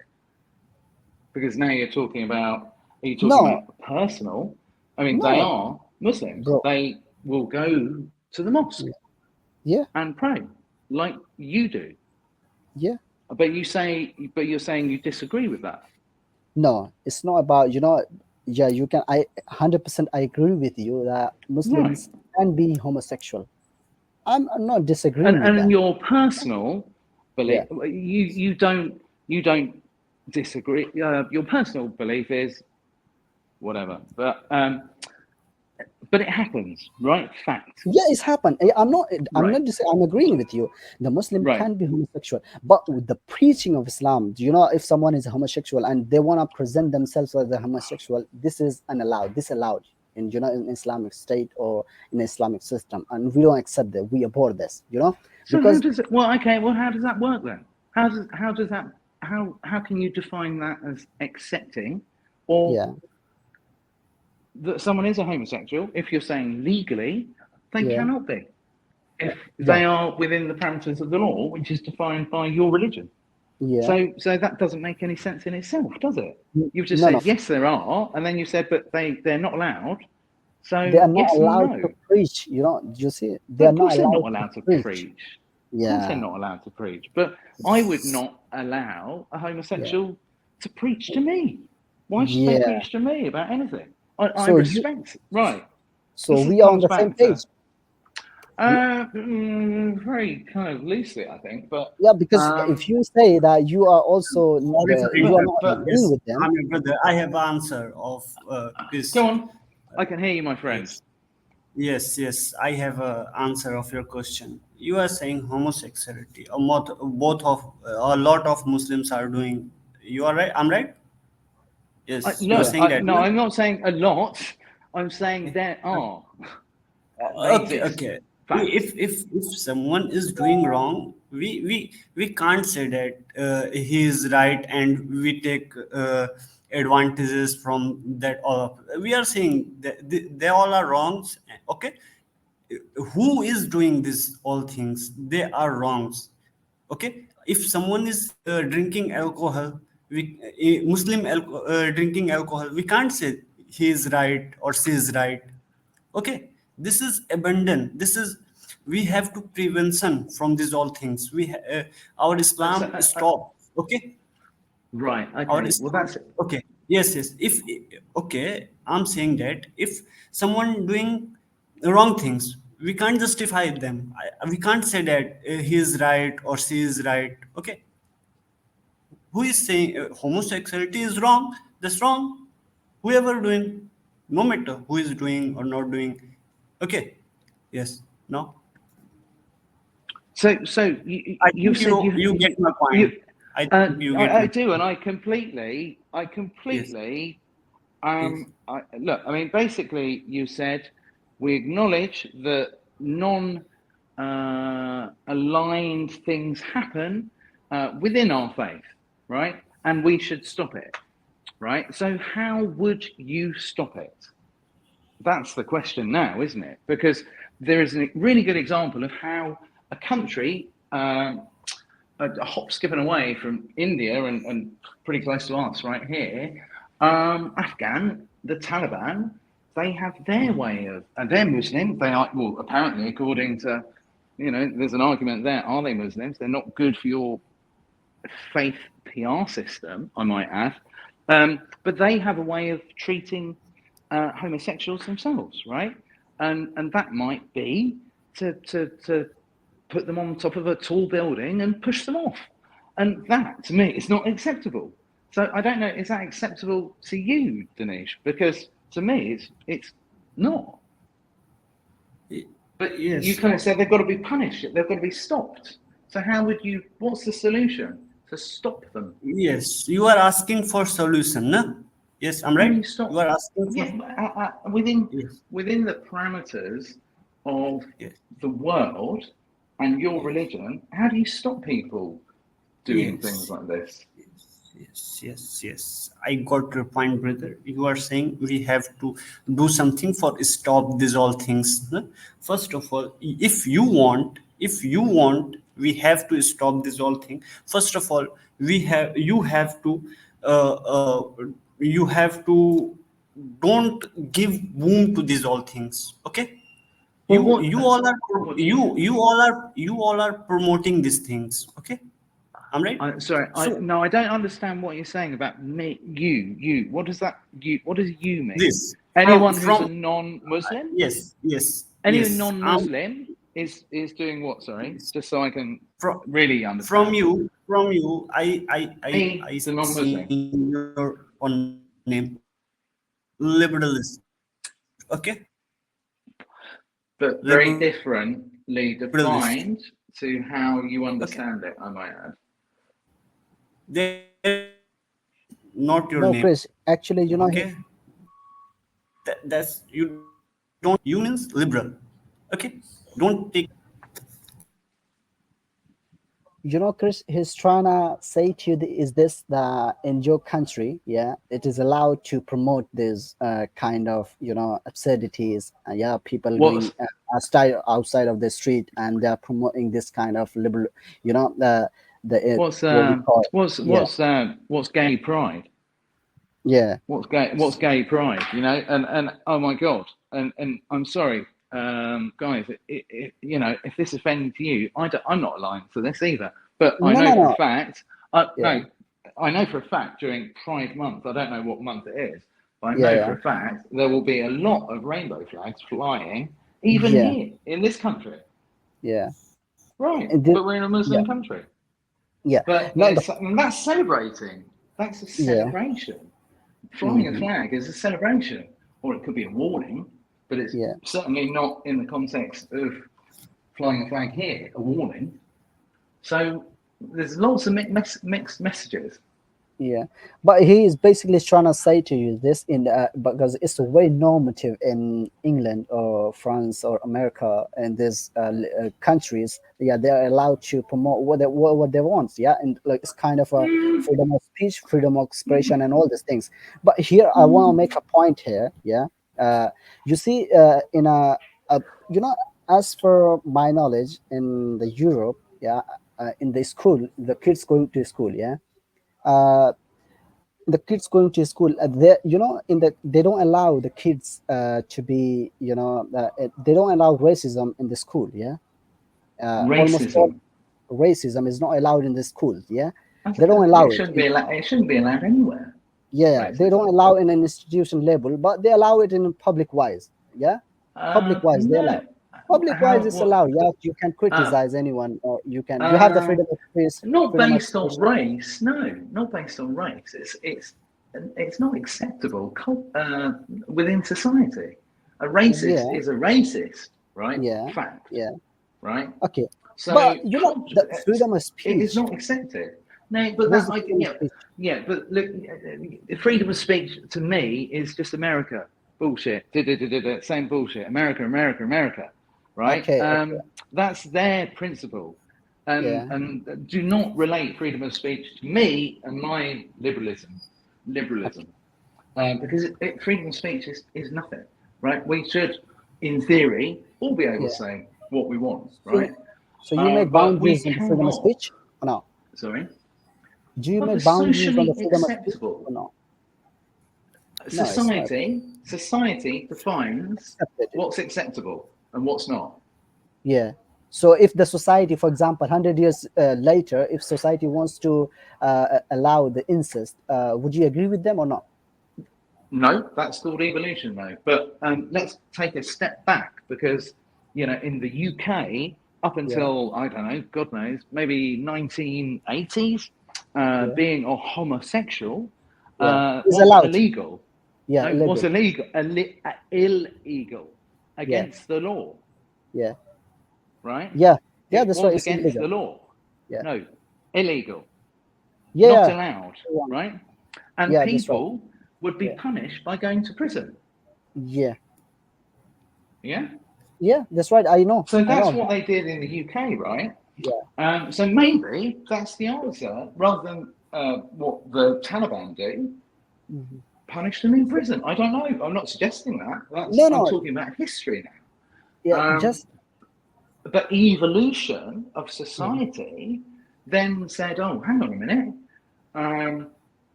Because now you're talking about, are you talking No, about personal? I mean, they no, are Muslims. bro. They will go to the mosque Yeah, yeah, and pray like you do. yeah. But you're saying you disagree with that. No, it's not about, yeah, you can, 100% I agree with you that Right. Muslims can be homosexual. I'm not disagreeing with And that. your personal Yeah, belief, you don't disagree. Your personal belief is whatever, but it happens, right? Fact, yeah, it's happened. I'm right, not just, I'm agreeing with you. The Muslim right. can be homosexual, but with the preaching of Islam, do you know, if someone is a homosexual and they want to present themselves as a homosexual, this is unallowed, disallowed in, in Islamic state or in Islamic system, and we don't accept that. We abhor this, So how because does it? Well, okay. Well, how does that work then? How does that how can you define that as accepting, or yeah, that someone is a homosexual if you're saying legally they yeah, cannot be if yeah, they are within the parameters of the law, which is defined by your religion. yeah. So that doesn't make any sense in itself, does it? You've just None said of, yes, there are, and then you said but they're not allowed. they So are not yes and allowed no. to preach. You see, they But are of not course they're allowed not to allowed to preach. preach. Of course they're Yeah, not allowed to preach. But I would not allow a yeah, homosexual to preach to me. Why should they yeah. preach to me about anything? I So you, respect. Right. so we are on Comes the same back page. to We, very kind of loosely, I think. But yeah, because if um, you say that you are also Sorry for you are not interrupting. but agreeing Yes, with them, I'm your brother. I have answer of go this. on. I can hear you, my friend. Yes, yes. I have a answer of your question. You are saying homosexuality. Both of a lot of Muslims are doing. You are right. I'm right. Yes, you are No, yeah, saying that. no, Yeah? I'm not saying a lot. I'm saying there are. They Okay, exist. okay. Fact. If someone is doing wrong, we can't say that he is right and we take advantages from that. All we are saying that they all are wrongs. Okay, who is doing this all things? They are wrongs. Okay, if someone is drinking alcohol, Muslim drinking alcohol, we can't say he is right or she is right. Okay, this is abandon. This is we have to prevention from these all things. Our So, Islam stop. Okay, right. our Okay. Well, Islam. that's Okay, yes, yes. If okay, I'm saying that if someone doing wrong things, we can't justify them. We can't say that he is right or she is right. Okay, who is saying homosexuality is wrong? That's wrong. Whoever doing, no matter who is doing or not doing. Okay, yes, no. so. So I you think said you get my you. point. I think you get I my do, and point. I Yes, completely. yes, Look, I mean, basically, you said we acknowledge that non aligned things happen within our faith, right? And we should stop it, right? So, how would you stop it? That's the question now, isn't it? Because there is a really good example of how a country, a hop skipping away from India and pretty close to us right here, Afghan, the Taliban, they have their way of, and they're Muslim. They are, well, apparently, according to, there's an argument there. Are they Muslims? They're not good for your faith PR system, I might add. But they have a way of treating homosexuals themselves, right? And that might be to put them on top of a tall building and push them off. And that, to me, is not acceptable. So I don't know, is that acceptable to you, Dinesh? Because to me, it's not. But you yes, kind of said they've got to be punished, they've got to be stopped. So how would you? What's the solution to stop them? yes. You are asking for solution, no? Yes, I'm How do you right. stop? You are asking for Yeah, within yes, within the parameters of yes, the world and your yes, religion, how do you stop people doing things yes. like this? Yes, yes, yes. I got your point, brother. You are saying we have to do something for stop these all things. No? First of all, if you want, we have to stop this all thing. First of all, uh, uh, you have to don't give boom to these all things. Okay, Well, what do you? you all are promoting these things. Okay, I'm right. Sorry, So no, I don't understand what you're saying about me. You. What does that? You. What does you mean? this Anyone who's a from non-Muslim? yes, yes, Any yes. non-Muslim is doing what? Sorry, Yes. just so I can from really from understand. you from you. I Me, the non-Muslim. seen your on name liberalism. Okay, But very liberalism. differently defined to how you Okay, understand it, I might add. there is not your No, name. Chris, actually, Okay, that's you don't use your name. You means liberal. Okay, don't take Chris, he's trying to say to you is this that in your country, yeah, it is allowed to promote this kind of absurdities. Yeah, people doing What's style outside of the street, and they're promoting this kind of liberal, the what's what we call, what's yeah, what's what's gay pride? yeah, What's gay pride? And oh my god! And I'm sorry, guys. If this offends you, I'm not aligned to this either. But I no, know no, for a no, fact. yeah, No, I know for a fact during Pride Month. I don't know what month it is, but I yeah, know for yeah, a fact there will be a lot of rainbow flags flying, even yeah, here in this country. yeah, Right, and but we're in a yeah, Muslim country. yeah, But no, that's celebrating. That's a yeah, celebration. Flying a hmm, flag is a celebration, or it could be a warning, but it's yeah. certainly not in the context of flying a flag here, a warning. So there's lots of mixed messages. Yeah, but he is basically trying to say to you this because it's very normative in England or France or America and these countries. Yeah, they are allowed to promote what they want. Yeah, and like it's kind of a freedom of speech, freedom of expression, and all these things. But here I want to make a point here. Yeah, you see, in a you know, as for my knowledge in the Europe, yeah, in the school, the kids going to school, yeah. Uh, the kids going to school they in the they don't allow the kids to be they don't allow racism in the school, yeah. Almost all Racism. racism is not allowed in the schools. Yeah, That's- they don't allow It it. shouldn't be allowed. It shouldn't be allowed anywhere. Yeah, they don't Racism. allow in an institution level, but they allow it in public wise. Yeah, public wise they allow. No. Public wise How? it's What? allowed. Yeah, you can Uh, criticize anyone, or you have the uh, freedom of speech, Not freedom of based on expression. race. No, not based on race. It's not acceptable within society. A racist Yeah, is a racist, right? yeah, Fact, yeah. right? Okay, So but the freedom of it is speech. not accepted. No, but What's that the I freedom of yeah, speech? yeah, but look, freedom of speech to me is just America bullshit. Same bullshit. America, America, America, right? Okay, okay, That's their principle, yeah, and do not relate freedom of speech to me and my liberalism, okay, because freedom of speech is nothing, right? We should, in theory, all be able yeah. to say what we want, So, right? so you made But we boundaries on the freedom of cannot. speech or no? Sorry. Do you Well, the make boundaries on the socially freedom of speech acceptable or no? No, it's not society defines accepted. what's acceptable and what's not. Yeah. So if the society, for example, 100 years later, if society wants to allow the incest, would you agree with them or not? No, that's called evolution, though. But let's take a step back because, in the UK, up Yeah, until, I don't know, God knows, maybe 1980s, yeah, being a homosexual yeah. It's wasn't allowed. illegal. Yeah, No, it was illegal. illegal Yeah, against the law, yeah, right? yeah, yeah. It That's right. was It's against illegal. the law. Yeah, No, illegal, not yeah, allowed, yeah. right? And Yeah, that's right. people would be Yeah, punished by going to prison. yeah, Yeah. yeah. That's right. I know. So I that's know. what they did in the UK, right? Yeah. So maybe that's the answer, rather than what the Taliban do, Mhm. punish them in prison. I don't know. I'm not suggesting that. No, I'm no. talking about history Yeah, now. just. But evolution of Mhm. society then said, "Oh, hang on a minute.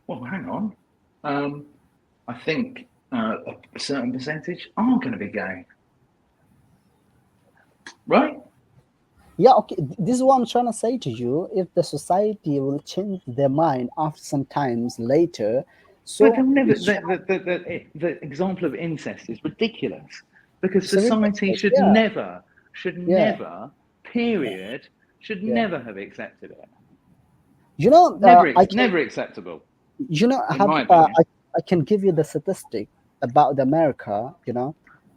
Well, hang on. I think a certain percentage are going to be gay, right?" Yeah, okay. This is what I'm trying to say to you. If the society will change their mind after some times later, But so they'll never. it should, The example of incest is ridiculous because it's a society ridiculous. should Yeah, never, yeah, yeah, period, should yeah. never have accepted it. You know, I can. Never acceptable, I in have. my opinion. I can give you the statistic about the America.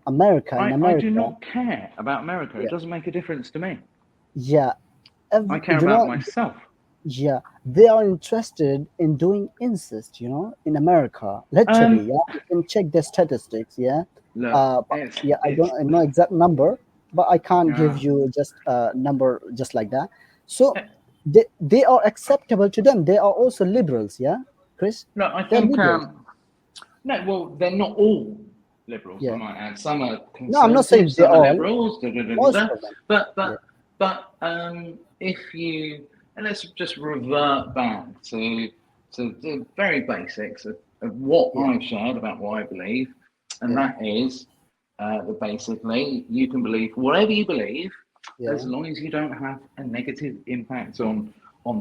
America in I do America. not care about America. It Yeah, doesn't make a difference to me. yeah. I care You about know, myself. yeah, they are interested in doing incest, in America. Literally, Um, yeah. You can check the statistics, yeah. Look, But yeah, I don't know exact number, but I can't give uh, you just a number just like that. So eh, they are acceptable to them. They are also liberals, yeah, Chris. look. I They're think liberals. no. Well, they're not all liberals. I Yeah. might add. Some are No, I'm not saying conservatives. they Some are all. liberals. Most of them. But Yeah. if you and let's just revert back to the very basics of what Yeah. I've shared about what I believe, and Yeah. that is that basically you can believe whatever you believe as Yeah. long as you don't have a negative impact on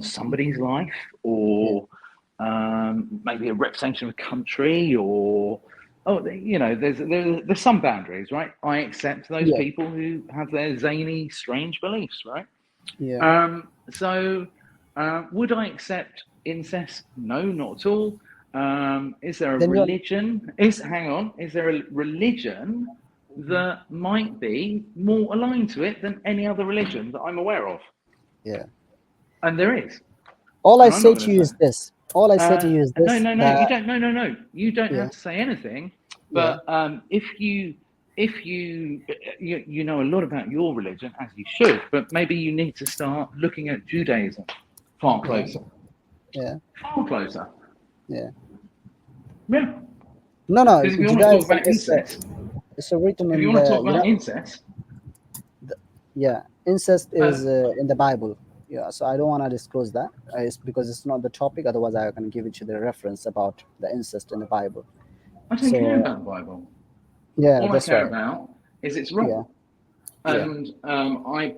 somebody's life Yeah. or maybe a representation of a country or there's some boundaries, right? I accept those Yeah. people who have their zany, strange beliefs, right? Yeah. So would I accept incest? No, not at all. Is there a Then you're. religion? Is there a religion that might be more aligned to it than any other religion that I'm aware of? Yeah. And there is. All I And I'm not say going to to you say. is this. All I say to you is No, this. no, no. That You don't. No, no, no. You don't yeah. have to say anything. Yeah. But if you know a lot about your religion, as you should, but maybe you need to start looking at Judaism far Yeah. closer, Yeah. far closer. Yeah. Yeah. No. Because if you want to talk Judaism about is incest, it's written if you in want to the talk about incest, yeah, incest uh, is in the Bible. Yeah, so I don't want to disclose that. It's because it's not the topic. Otherwise, I can give it you the reference about the incest in the Bible. I don't care So about the Bible. yeah, All I that's care right. about is it's Yeah, wrong. yeah, And I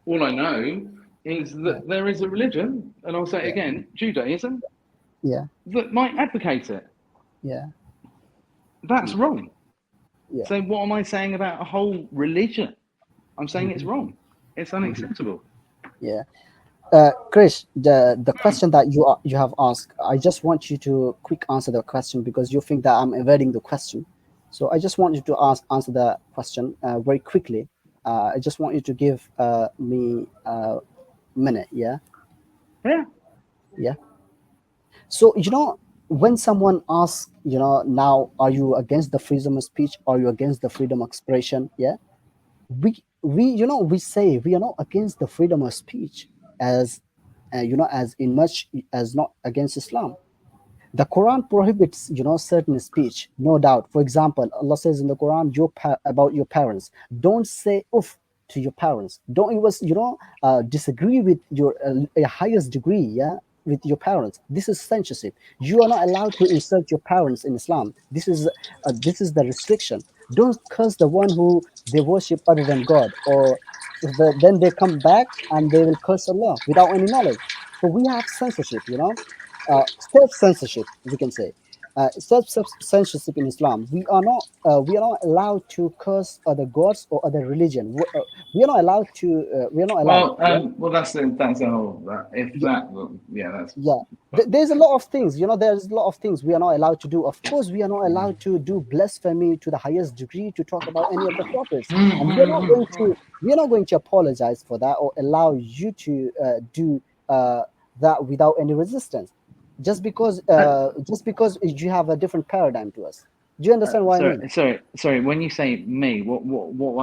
All I know is that there is a religion, and I'll say it again, Judaism, Yeah, that might advocate it. yeah, That's wrong. yeah. So what am I saying about a whole religion? I'm saying it's wrong. It's unacceptable. Yeah. Chris, the question that you have asked, I just want you to quick answer the question because you think that I'm evading the question. So I just want you to answer the question very quickly. I just want you to give me a minute. Yeah, Yeah. yeah. So when someone asks, now are you against the freedom of speech? Are you against the freedom of expression? Yeah, we say we are not against the freedom of speech as as in much as not against Islam. The Quran prohibits certain speech, no doubt. For example, Allah says in the Quran, about your parents, don't say "uff" to your parents. Don't even disagree with your highest degree, yeah, with your parents. This is censorship. You are not allowed to insult your parents in Islam. This is the restriction. Don't curse the one who they worship other than God, or then they come back and they will curse Allah without any knowledge. So we have censorship, self censorship, we can say. Self censorship in Islam. We are not allowed to curse other gods or other religion. We are not allowed to. We are not allowed. Yeah, Well, that's the whole. If yeah, that, well, yeah, that's. yeah. But There's a lot of things. There's a lot of things we are not allowed to do. Of course, we are not allowed to do blasphemy to the highest degree to talk about any of the prophets, and we are not going to apologize for that or allow you to do that without any resistance, just because you have a different paradigm to us. Do you understand what I mean? sorry. When you say me, what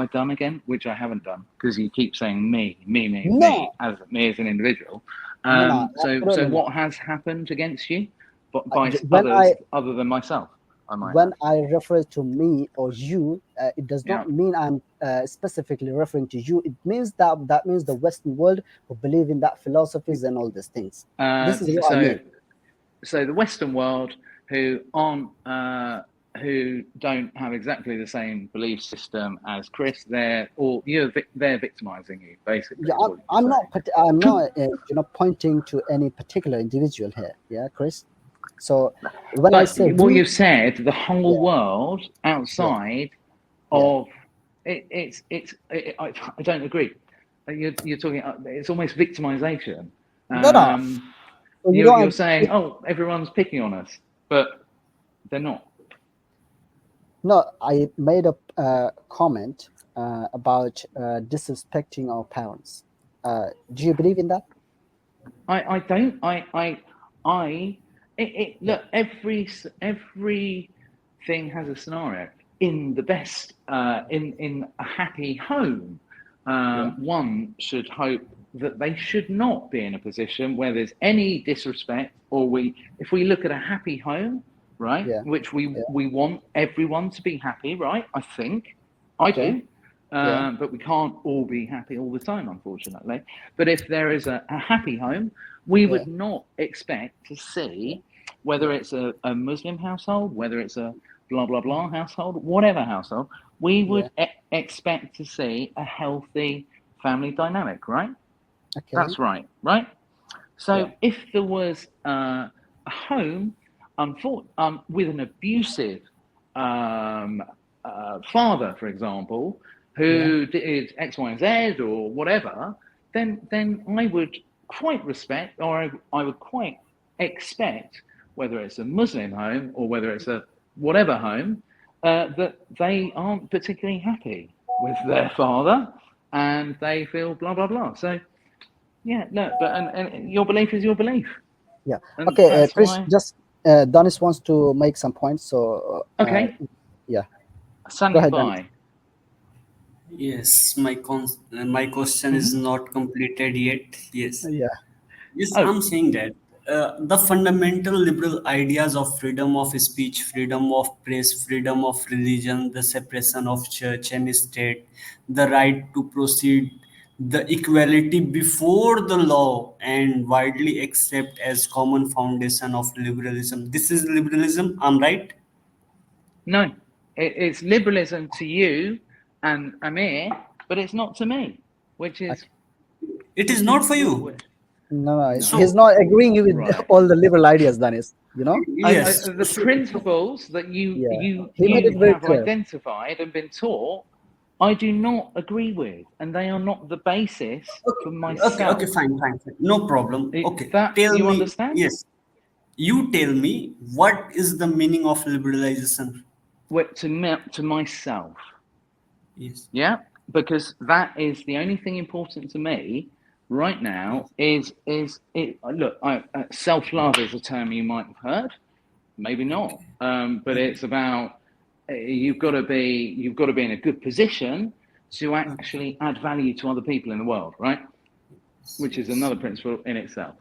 have I done again? Which I haven't done because you keep saying me No, as an individual. no, no, So absolutely not. what has happened against you, but by When others I other than myself, I might when add. I refer to me or you, it does Yeah. not mean I'm specifically referring to you. It means that means the Western world who believe in that philosophies and all these things. Uh, This is what I so mean. so the Western world who aren't who don't have exactly the same belief system as Chris, they're victimizing you. Basically, Yeah, is what you're I'm saying. not. I'm not. Pointing to any particular individual here. Yeah, Chris. So when I But say what we, you said, the whole yeah, world yeah, outside yeah. of I don't agree. You're talking. It's almost victimization. No, no. So you You're don't. saying, oh, everyone's picking on us, but they're not. No, I made a comment about disrespecting our parents. Do you believe in that? I don't. I. Yeah, Look, everything has a scenario. In the best, in a happy home, yeah, one should hope that they should not be in a position where there's any disrespect, or if we look at a happy home, right, yeah, which we yeah. we want everyone to be happy, right? I think I Okay. do. Yeah, But we can't all be happy all the time, unfortunately. But if there is a happy home, we yeah, would not expect to see, whether yeah, it's a Muslim household, whether it's a blah blah blah household, whatever household, we yeah. would expect to see a healthy family dynamic, right? Okay. That's right, right? Yeah, So if there was a home, with an abusive um, father, for example, yeah, who did X, Y, and Z or whatever, then I would quite respect, or I would quite expect, whether it's a Muslim home or whether it's a whatever home, that they aren't particularly happy with their father and they feel blah blah blah. So yeah, no, but and your belief is your belief, yeah. and Okay, that's Chris, why. just Danis wants to make some points. So Okay, yeah, go standing ahead, Danis. by. Yes, my question is Hmm. not completed yet. Yes. Yeah, Yes, Oh I'm saying that the fundamental liberal ideas of freedom of speech, freedom of press, freedom of religion, the separation of church and state, the right to proceed, the equality before the law, and widely accepted as common foundation of liberalism. This is liberalism. I'm right. no, it's liberalism to you and Amir, but it's not to me, which is It is not for you. No, No. So he's not agreeing with Right. all the liberal ideas, Danis. yes. The principles that Yeah, you he made you it very have clear. identified and been taught, I do not agree with, and they are not the basis for myself. Okay, fine. No problem. Okay, That tell you me. understand? Yes, you tell me what is the meaning of liberalization? To myself, Yes. yeah, because that is the only thing important to me right now. Is it? Look, self love is a term you might have heard, maybe not, but it's about you've got to be in a good position to actually add value to other people in the world, right? Which is Yes. another principle in itself.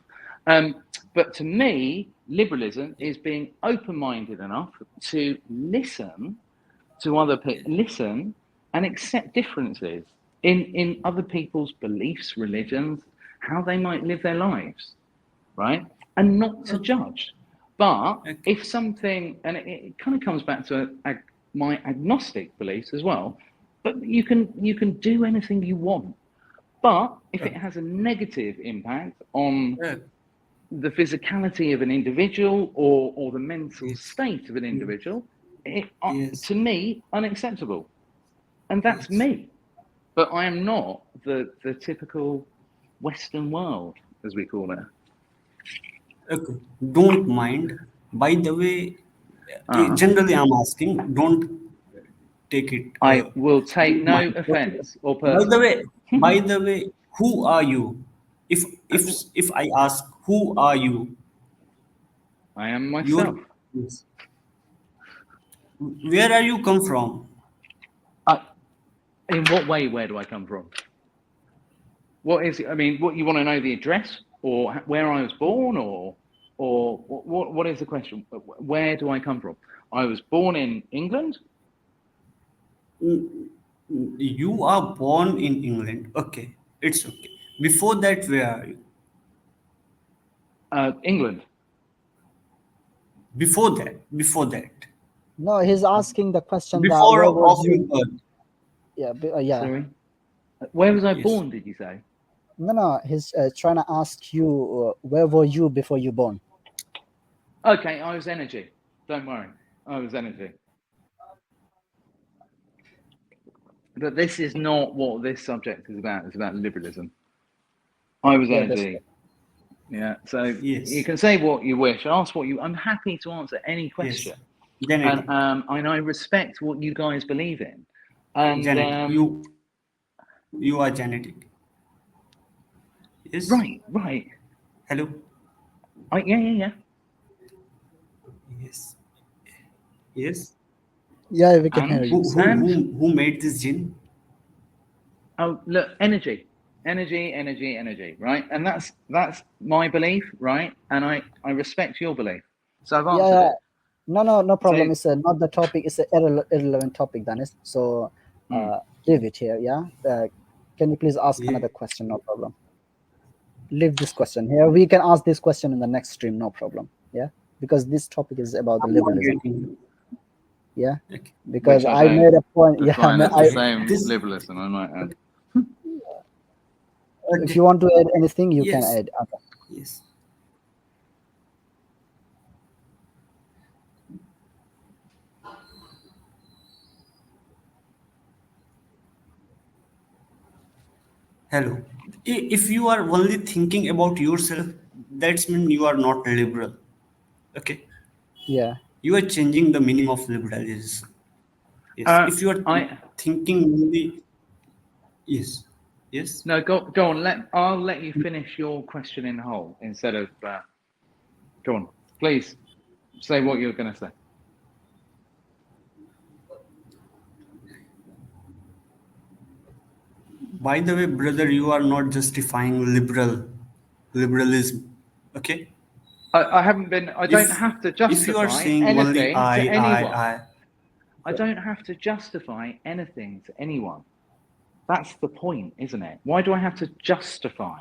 But to me, liberalism is being open-minded enough to listen to other people, listen and accept differences in other people's beliefs, religions, how they might live their lives, right? And not to Okay. judge. But Okay. if something, and it kind of comes back to my agnostic beliefs as well, but you can do anything you want. But if it has a negative impact on Uh, the physicality of an individual or the mental yes. state of an individual, Yes. to me, unacceptable. And that's Yes. me. But I am not the typical Western world, as we call it. Okay. Don't mind. By the way, Uh, generally I'm asking. Don't take it. I will take Don't no mind. Okay. offense or By the personal. way, by the way, who are you? If if if I ask who are you, I am your myself. yes. Where are you come from? I, in what way? Where do I come from? What is it? I mean, what you want to know the address or where I was born or what is the question? Where do I come from? I was born in England. You are born in England. Okay, it's okay. Before that, where are you? England. Before that, No, he's asking the question that before where was of your you? birth. Yeah, yeah. Sorry. Where was I Yes. born? Did you say? No, he's trying to ask you where were you before you born? Okay, I was energy. Don't worry, I was energy. But this is not what this subject is about. It's about liberalism. I was Yeah, that's energy. Yeah. So you Yes. can say what you wish. Ask what you. I'm happy to answer any Yes. question, Genetic. and I respect what you guys believe in. And Genetic. You are genetic. Yes. right, right. Hello. Yeah. Yes. Yes. yeah. We can hear And you. Who made this gene? oh, look, energy, right? And that's my belief, right? And I respect your belief. So I've Yeah, answered yeah. it. No So problem. It's not the topic. It's an irrelevant topic, Danis. So mm, leave it here. Yeah. Can you please ask Yeah. another question? No problem. Leave this question here. We can ask this question in the next stream. No problem. Yeah, because this topic is about the I'm not liberalism. getting you. Yeah, Okay. because which I I don't made a point. Yeah, define as the Okay. same This. liberalism, I might add. if Okay. you want to add anything, you can Yes. add. Okay. Yes. Hello. If you are only thinking about yourself, that's mean you are not liberal. Okay. Yeah. You are changing the meaning of liberalism. Yes. Uh, If you are I thinking only, yes. Yes. no, go on. I'll let you finish your question in whole instead of go on. Please say what you're going to say. By the way, brother, you are not justifying liberalism. Okay. I haven't been. I don't If have to if you are justify saying only anything to anyone. I, I don't have to justify anything to anyone. That's the point, isn't it? Why do I have to justify?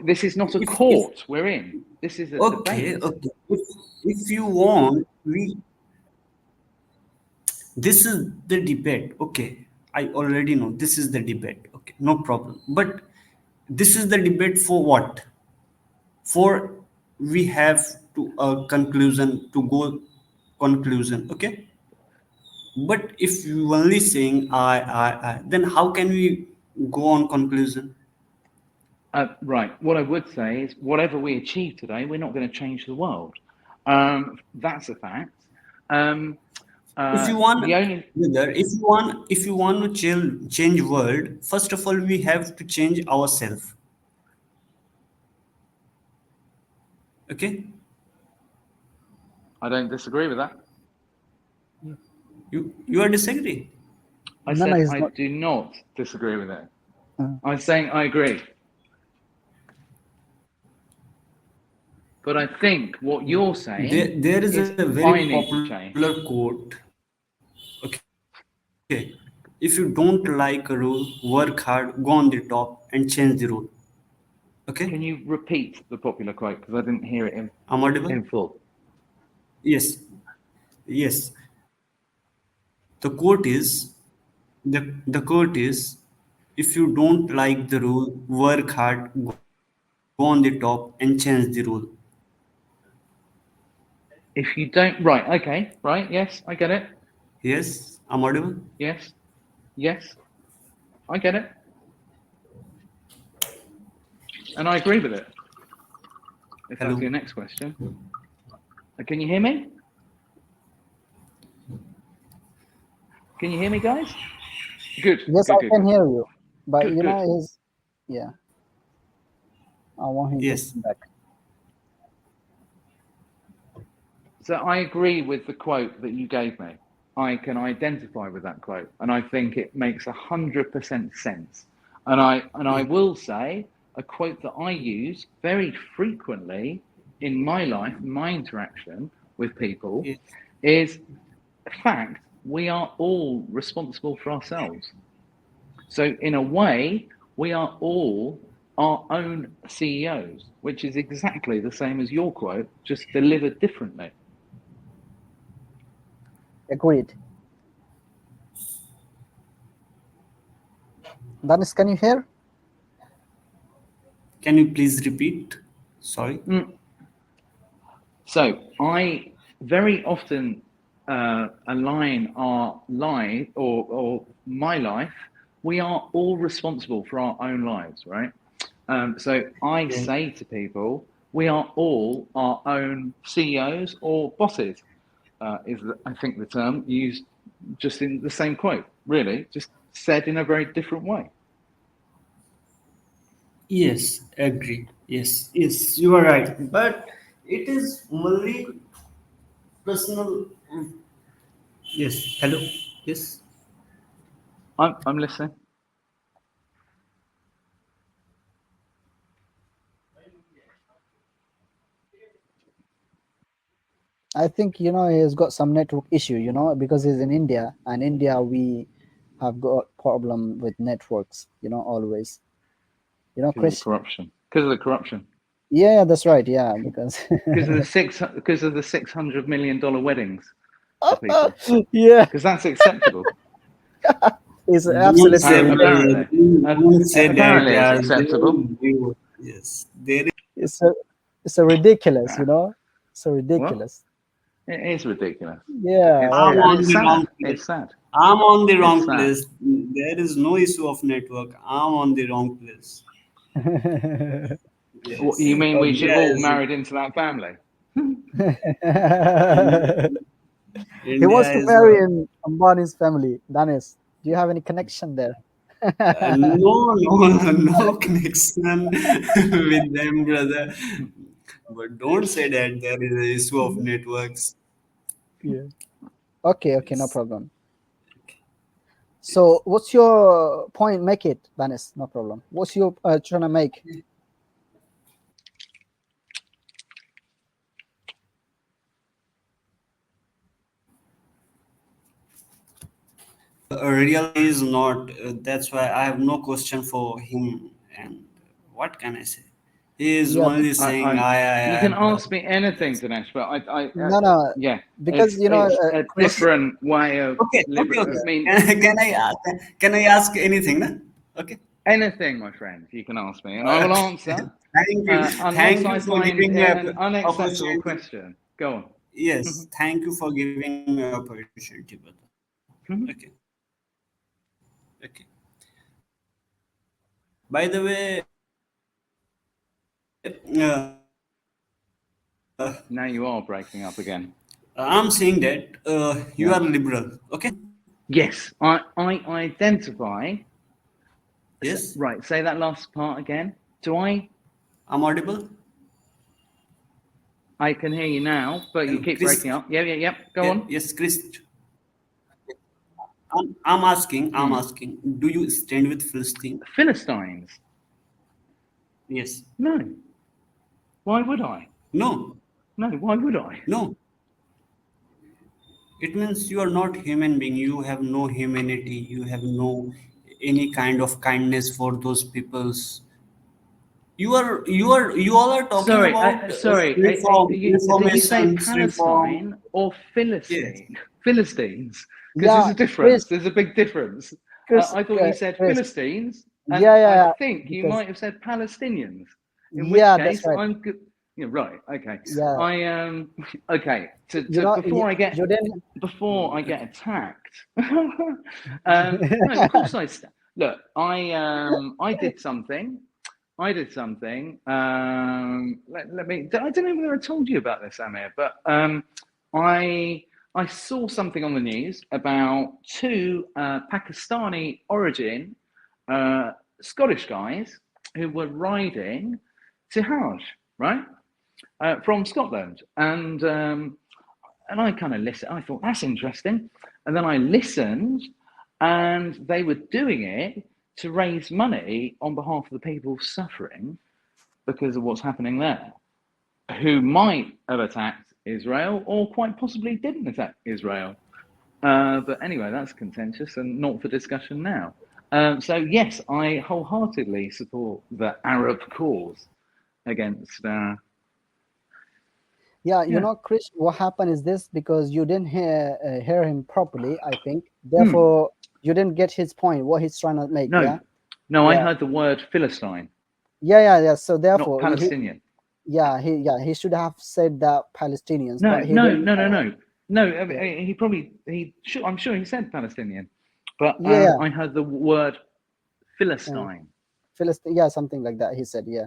This is not a if court we're in. This is a okay, debate. okay. If you want, this is the debate. Okay, I already know this is the debate. Okay, no problem. But this is the debate for what? For we have to a conclusion to go conclusion, okay? But if you only saying I, then how can we go on conclusion? Right. What I would say is, whatever we achieve today, we're not going to change the world. That's a fact. Um, If you want, the only brother, if you want to change world, first of all, we have to change ourselves. Okay, I don't disagree with that. you are disagree. I No, no, said he's I not. do not disagree with it. Uh, I'm saying I agree. But I think what you're saying There is is a very I need to popular change. quote. Okay, if you don't like a rule, work hard, go on the top, and change the rule. Okay, Can you repeat the popular quote, because I didn't hear it I'm audible. in full? Yes, yes. The quote is the quote is, if you don't like the rule, work hard, go on the top, and change the rule. If you don't, right, okay, right, yes, I get it. Yes, I'm audible. Yes, yes, I get it. And I agree with it, if that's your Hello. next question. Can you hear me? Can you hear me, guys? Good, yes, good, I good, can good. hear you, but Good, you good. know, he's yeah. I want him to Yes. come back. So I agree with the quote that you gave me. I can identify with that quote, and I think it makes 100% sense. And I Yes. will say a quote that I use very frequently in my life, my interaction with people, Yes. is fact, we are all responsible for ourselves. So, in a way, we are all our own CEOs, which is exactly the same as your quote, just delivered differently. Agreed. Danis, can you hear? Can you please repeat? Sorry. Mm. So, I very often align our life or my life. We are all responsible for our own lives, right? So I Yes. say to people, we are all our own CEOs or bosses, is I think the term used just in the same quote, really, just said in a very different way. Yes. Agree. Yes. Yes. You are right. But it is only personal. Yes. Hello. Yes. I'm listening. I think you know he's got some network issue. You know because he's in India, and India we have got problem with networks. You know always. You know, Because of the Chris. corruption. Because of the corruption. Yeah, that's right. Yeah, because Because of the $600 million weddings for people. yeah, Because that's acceptable. it's Don't absolutely say ridiculous. that. Apparently, Don't say that. apparently it's Yeah. acceptable. Yes. There is. It's a, it's a ridiculous. Ah, You know, so well, ridiculous. it is ridiculous. Yeah, It's yeah, I'm yeah. and on it's the sad. wrong place. It's sad. I'm on the It's wrong sad. place. There is no issue of network. I'm on the wrong place. What, Yes. you mean we should India have all is married into that family? He wants India to is marry a in Ambani's family. Danis, do you have any connection there? no no connection with them, brother. But don't say that there is an issue of networks. Yeah. Okay, okay, no Yes. problem. So, what's your point? Make it, Danis. No problem. What's your trying to make? Real is not. That's why I have no question for him. And what can I say? He is Yeah, only I, saying I, you I, can brother. ask me anything, Yes. Dinesh, but no, no, yeah, because you know, it's a Chris. Okay. different way of Okay. Okay. liber. I Okay. mean, Can I ask anything? Na? Okay. Anything, my friend, you can ask me, and I will answer. Thank Unless you I for find giving it me an a unacceptable opportunity. question. Go on. Yes, thank you for giving me opportunity, brother. Mhm. Okay, okay. By the way, Now you are breaking up again. I'm saying that you Yeah. are liberal. Okay. Yes, I identify. Yes, Right, say that last part again. Do I? I'm audible. I can hear you now, but you Hello, keep breaking Chris. up. Yeah. Go Yeah, on. yes, Chris. I'm asking. I'm Hmm. asking. Do you stand with Philistine? Philistines? Yes. No. Why would I? No. No. Why would I? No. It means you are not human being. You have no humanity. You have no any kind of kindness for those peoples. You all are talking Sorry. about Sorry. Did you say reformations, reform. Palestine or Yes. Philistine? Philistines? Because there's Yeah, a difference. Chris, There's a big difference. Chris, I thought you said Chris. Philistines, and Yeah, yeah, I yeah. think you Because might have said Palestinians. In which yeah, that's case, right. I'm good. Yeah, right. Okay. Yeah, I Okay. you know, you didn't. Before I Mm. get attacked. No, of course look. I did something. I did something. Let me. I don't know whether I told you about this, Amir, but I I saw something on the news about two Pakistani origin Scottish guys who were riding to Hajj, right, from Scotland, and I kind of listened. I thought that's interesting, and then I listened, and they were doing it to raise money on behalf of the people suffering because of what's happening there, who might have attacked Israel or quite possibly didn't attack Israel. But anyway, that's contentious and not for discussion now. So yes, I wholeheartedly support the Arab cause against. Yeah, you Yeah. know, Chris, what happened is this because you didn't hear him properly, I think. Hmm. Therefore, you didn't get his point, what he's trying to make. No, Yeah, no, I yeah, heard the word Philistine, yeah. So not therefore, Palestinian. he should have said that Palestinians, No, but he no, didn't. no, no, no, no. Yeah, He probably he. I'm sure he said Palestinian, but yeah, I heard the word yeah. Philistine. Philistine, yeah, something like that. He said, yeah,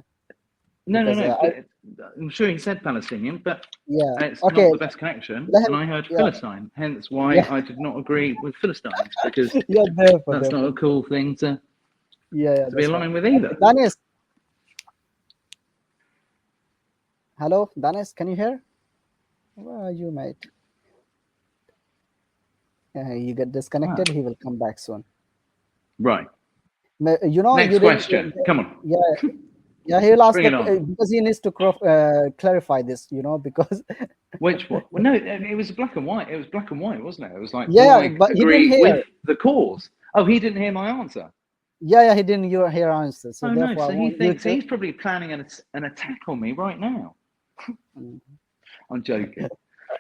No, no, because no. I'm sure he said Palestinian, but yeah, it's okay, not the best connection. let And him, I heard yeah, Philistine, hence why yeah, I did not agree with Philistines because yeah, that's not a therefore, cool thing yeah, to be that's right. aligned with Okay, either. Danis, hello, Danis, can you hear? Where are you, mate? You get Ah, disconnected. He will come back soon. right. You know, Next you didn't. question. Come on, Yeah, yeah. He will ask bring the it on. because he needs to clarify this. You know, because Which one? Well, no, it was black and white. It was black and white, wasn't it? It was like, do yeah, I but he didn't agree with hear. the cause? Oh, he didn't hear my answer. Yeah, he didn't hear answer. So Oh no, therefore, I so he want you thinks to. he's probably planning an attack on me right now. Mm. I'm joking,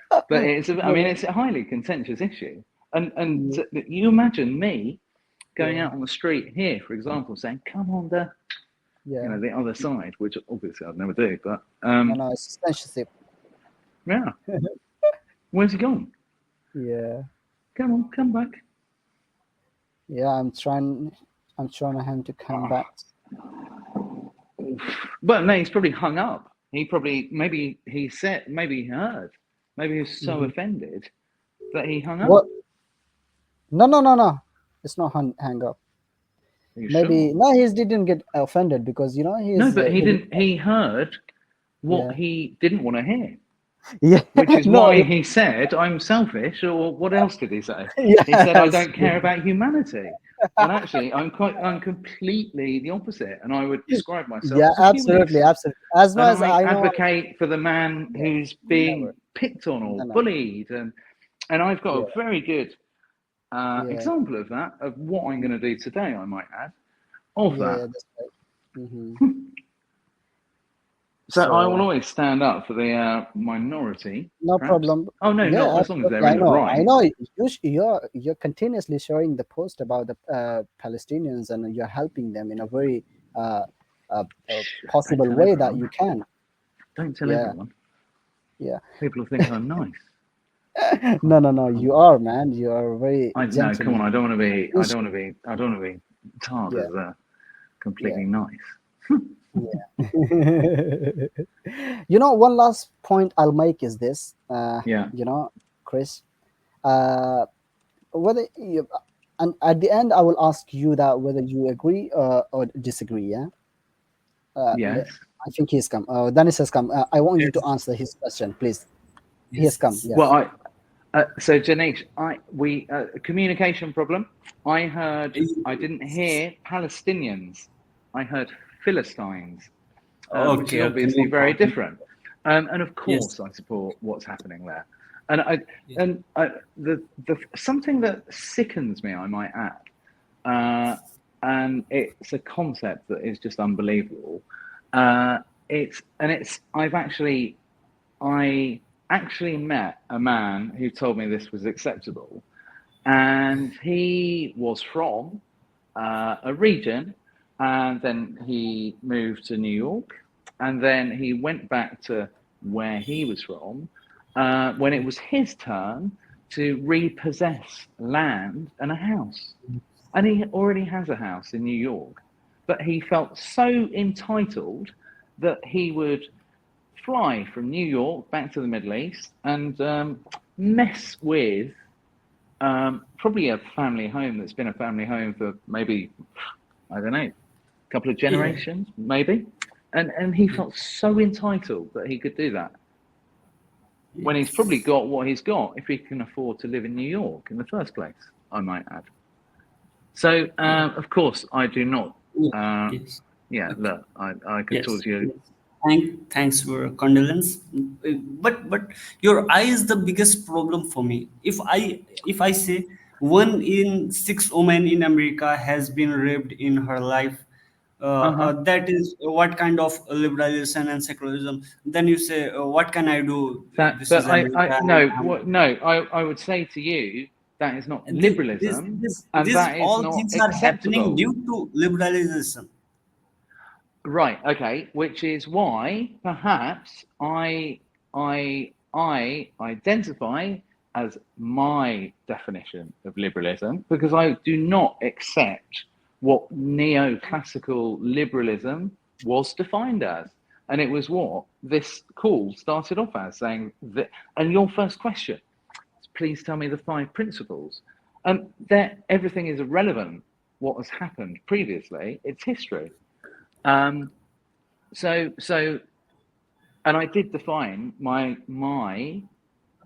but I mean, No, it's a highly contentious issue. And mm, you imagine me going yeah, out on the street here, for example, saying, "Come on, yeah. the other side," which obviously I'd never do. But No, it's censorship. yeah, where's he gone? Yeah, Come on, come back. yeah. I'm trying to him to come Oh, back. well, no, he's probably hung up. He probably maybe he heard, maybe he was so Hmm. offended that he hung What? up. No, no, no, no. It's not hang up. Are you Maybe sure? no. He didn't get offended because you know No, he's but he he did. didn't. He heard what Yeah, he didn't want to hear, yeah. which is No, why he said, "I'm selfish," or what else did he say? He said, "I yes. don't care about humanity." When actually, I'm completely the opposite, and I would describe myself Yeah, as a absolutely, humanist. absolutely. As long And as I I know, advocate for the man yeah, who's never. being picked on or No, no. bullied, and I've got Yeah, a very good yeah, example of that, of what I'm going to do today, I might add, of yeah, that. yeah. That's right. Hmm. So I will So always stand up for the minority, no perhaps. problem. Oh no, Yeah, not as long as they're absolutely. in the I right. know. You're continuously sharing the post about the Palestinians, and you're helping them in a very uh, Don't possible tell way that everyone. you can. Don't tell Yeah, everyone. yeah. People will think I'm nice. No, no, no. You are, man. You are very I no, come on. gently. I don't want to be. I don't want Patient. to be. I don't want to be tarred Yeah, as yeah, completely nice. yeah. One last point I'll make is this. Yeah. Chris. Uh, whether you, and at the end, I will ask you that whether you agree or disagree. Yeah. Uh, le- Yes. I think he's come. Dennis has come. I want you to Yes, answer his question, please. He has yes, come. yes. Well, Yes. so Janice, we communication problem. I didn't hear Palestinians. I heard Philistines, which is Okay, okay, obviously no very problem. different. And of Yes, course, I support what's happening there. And I yes. and I, the something that sickens me, I might add, and it's a concept that is just unbelievable. It's I actually met a man who told me this was acceptable, and he was from a region, and then he moved to New York, and then he went back to where he was from when it was his turn to repossess land and a house. And he already has a house in New York, but he felt so entitled that he would fly from New York back to the Middle East and mess with probably a family home that's been a family home for maybe, I don't know, a couple of Yeah, generations, maybe. And he yeah, felt so entitled that he could do that when he's probably yes, got what he's got if he can afford to live in New York in the first place, I might add. So, yeah, of course, I do not. yeah, Uh, yes. yeah, Okay. look, I could talk Yes, to you. yes. Thanks for condolence. But your eye is the biggest problem for me. If I say 1 in 6 women in America has been raped in her life, Uh huh. that is what kind of liberalism and secularism. Then you say, what can I do? That, This but is America. I would say to you that is not And liberalism, and these that is all not things are happening acceptable. due to liberalism. Right. Okay. Which is why perhaps I identify as my definition of liberalism because I do not accept what neoclassical liberalism was defined as. And it was what this call started off as saying that. And your first question, please tell me the 5 principles. That everything is irrelevant. What has happened previously? It's history. Um, so, and I did define my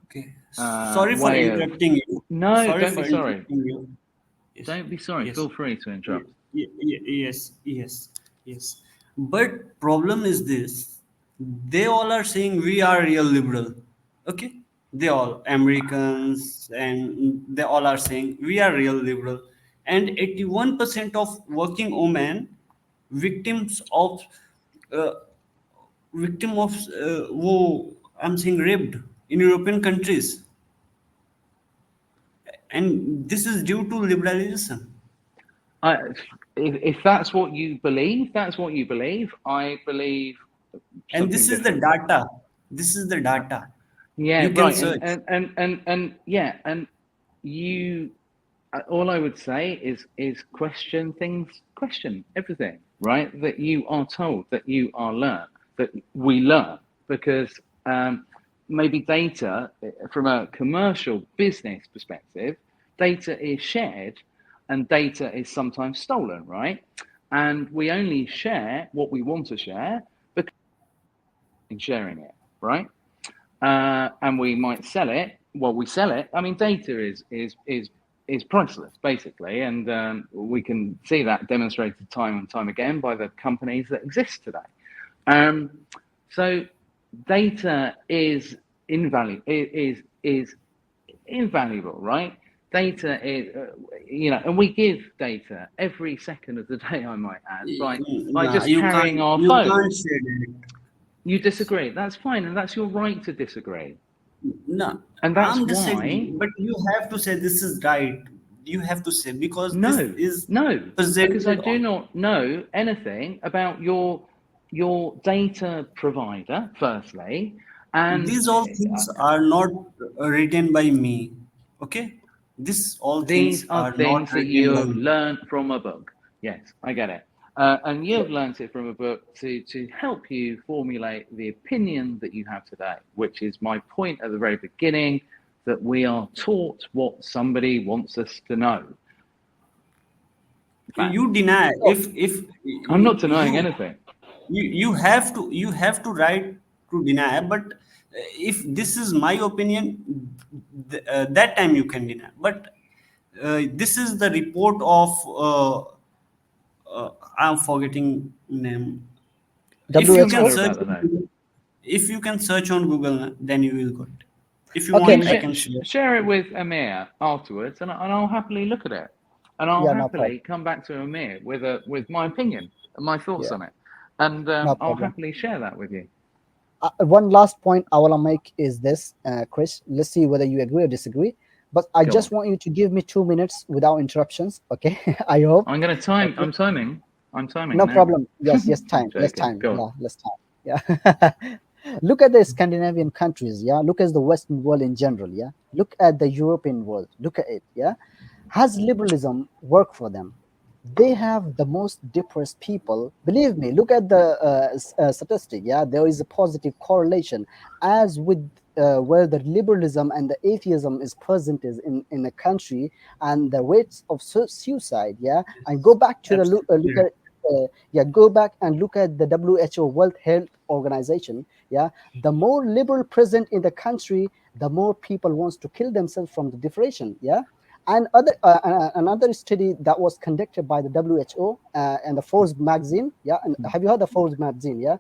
Okay. Sorry for way of. interrupting you. No, Sorry don't for be sorry. interrupting you. Yes. Don't be sorry. Yes. Feel free to interrupt. Yes. Yes. Yes. But problem is this. They all are saying we are real liberal. Okay. They all Americans and they all are saying we are real liberal. And 81% of working women victims of uh, who I'm saying raped in European countries, and this is due to liberalism. I, if that's what you believe, that's what you believe. I believe And something this is the different. data. This is the data. Yeah, You can right. search. And yeah, and you. All I would say is question things, question everything, right? That you are told, that you are learned, that we learn, because maybe data from a commercial business perspective, data is shared, and data is sometimes stolen, right? And we only share what we want to share because in sharing it, right? And we might sell it. Well, we sell it. I mean, data is priceless, basically, and we can see that demonstrated time and time again by the companies that exist today. Um, so, data is invaluable. Is invaluable, right? Data is, and we give data every second of the day. I might add, by Nah, just carrying our you phone. can't say that. You disagree. That's fine, and that's your right to disagree. No, And that's I'm why. disagreeing, but you have to say this is right. You have to say, because this No, is no, because I presented do on. not know anything about your data provider, firstly, and These all things are not written by me. Okay, these all these things are are not things that written you by have me. learned from a book. Yes, I get it. And you've learnt it from a book to help you formulate the opinion that you have today, which is my point at the very beginning, that we are taught what somebody wants us to know. Fact. You deny, So, if I'm you not denying anything. you have to right to deny, but if this is my opinion, that time you can deny. But this is the report of I'm forgetting name. If WHO. you Doesn't can matter search about the on name. Google, if you can search on Google, then you will get. If you Okay, want, I can share. Share it with Amir afterwards, and I'll happily look at it, and I'll yeah, no problem. happily come back to Amir with my opinion and my thoughts Yeah, on it, and no I'll problem. happily share that with you. One last point I want to make is this, Chris. Let's see whether you agree or disagree. But I Go just on. want you to give me 2 minutes without interruptions. Okay, I hope. I'm going to time. Okay, I'm timing. I'm timing no now. problem. Yes, yes, I'm time. Let's joking. time. Go on. Yeah, let's time. Yeah. Look at the Scandinavian countries. Yeah. Look at the Western world in general. Yeah. Look at the European world. Look at it. Yeah. Has liberalism worked for them? They have the most depressed people. Believe me, look at the statistic. Yeah, there is a positive correlation as with where the liberalism and the atheism is present is in a country, and the rates of suicide. Yeah, and go back to the look Absolutely. at. Yeah, go back and look at the WHO, World Health Organization. Yeah, the more liberal present in the country, the more people wants to kill themselves from the depression. Yeah, and another study that was conducted by the WHO and the Forbes magazine. Yeah, and have you heard the Forbes magazine? Yeah,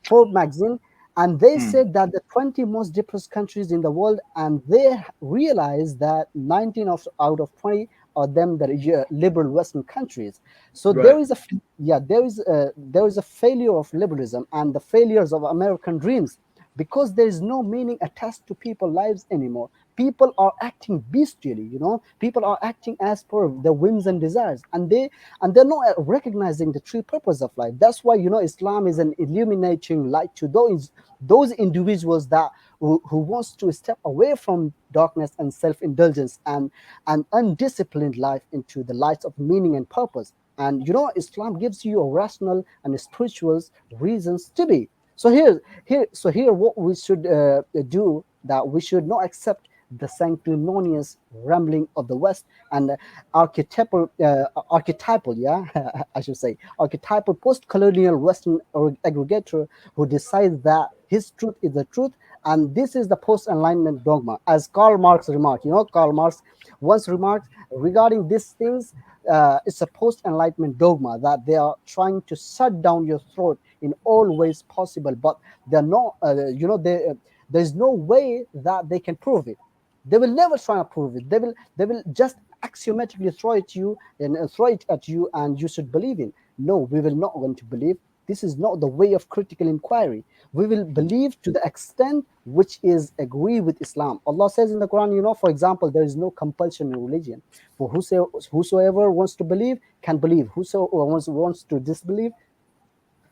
Forbes magazine, and they Hmm. said that the 20 most depressed countries in the world, and they realized that 19 out of 20 are them that are liberal Western countries. So Right. there is a yeah, there is a failure of liberalism and the failures of American dreams, because there is no meaning attached to people's lives anymore. People are acting bestially, people are acting as per their whims and desires, and they're not recognizing the true purpose of life. That's why Islam is an illuminating light to those individuals that who wants to step away from darkness and self-indulgence and an undisciplined life into the light of meaning and purpose. And Islam gives you a rational and spiritual reasons to be. So here what we should do, that we should not accept the sanctimonious rambling of the West and archetypal, yeah, I should say, archetypal post-colonial Western aggregator who decides that his truth is the truth, and this is the post-enlightenment dogma, as Karl Marx remarked. Karl Marx once remarked regarding these things. It's a post-enlightenment dogma that they are trying to shut down your throat in all ways possible, but they're not. There's no way that they can prove it. They will never try to prove it. They will just axiomatically throw it at you, and you should believe in. No, we will not going to believe. This is not the way of critical inquiry. We will believe to the extent which is agree with Islam. Allah says in the Quran, for example, there is no compulsion in religion. For whosoever wants to believe can believe. Whosoever wants to disbelieve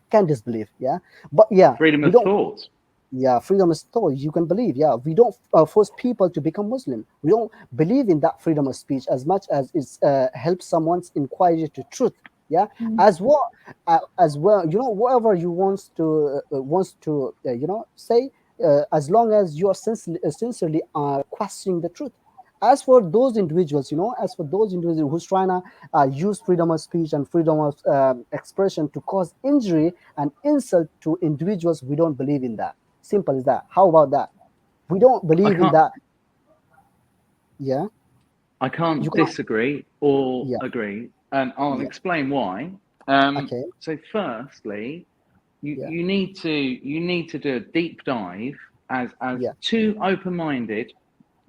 can disbelieve. Yeah, but yeah, Freedom we of don't. thought. Yeah, freedom of thought, you can believe. Yeah, we don't force people to become Muslim. We don't believe in that freedom of speech as much as it helps someone's inquiry to truth. Yeah, as well, whatever you say, as long as you are sincerely questioning the truth. As for those individuals who's trying to use freedom of speech and freedom of expression to cause injury and insult to individuals, we don't believe in that. Simple as that. How about that? We don't I believe in can't. that. Yeah, I you can't can. disagree or Yeah, agree, and I'll yeah. explain why. Okay. So, firstly, you, Yeah, you need to you need to do a deep dive as yeah, two open-minded yeah,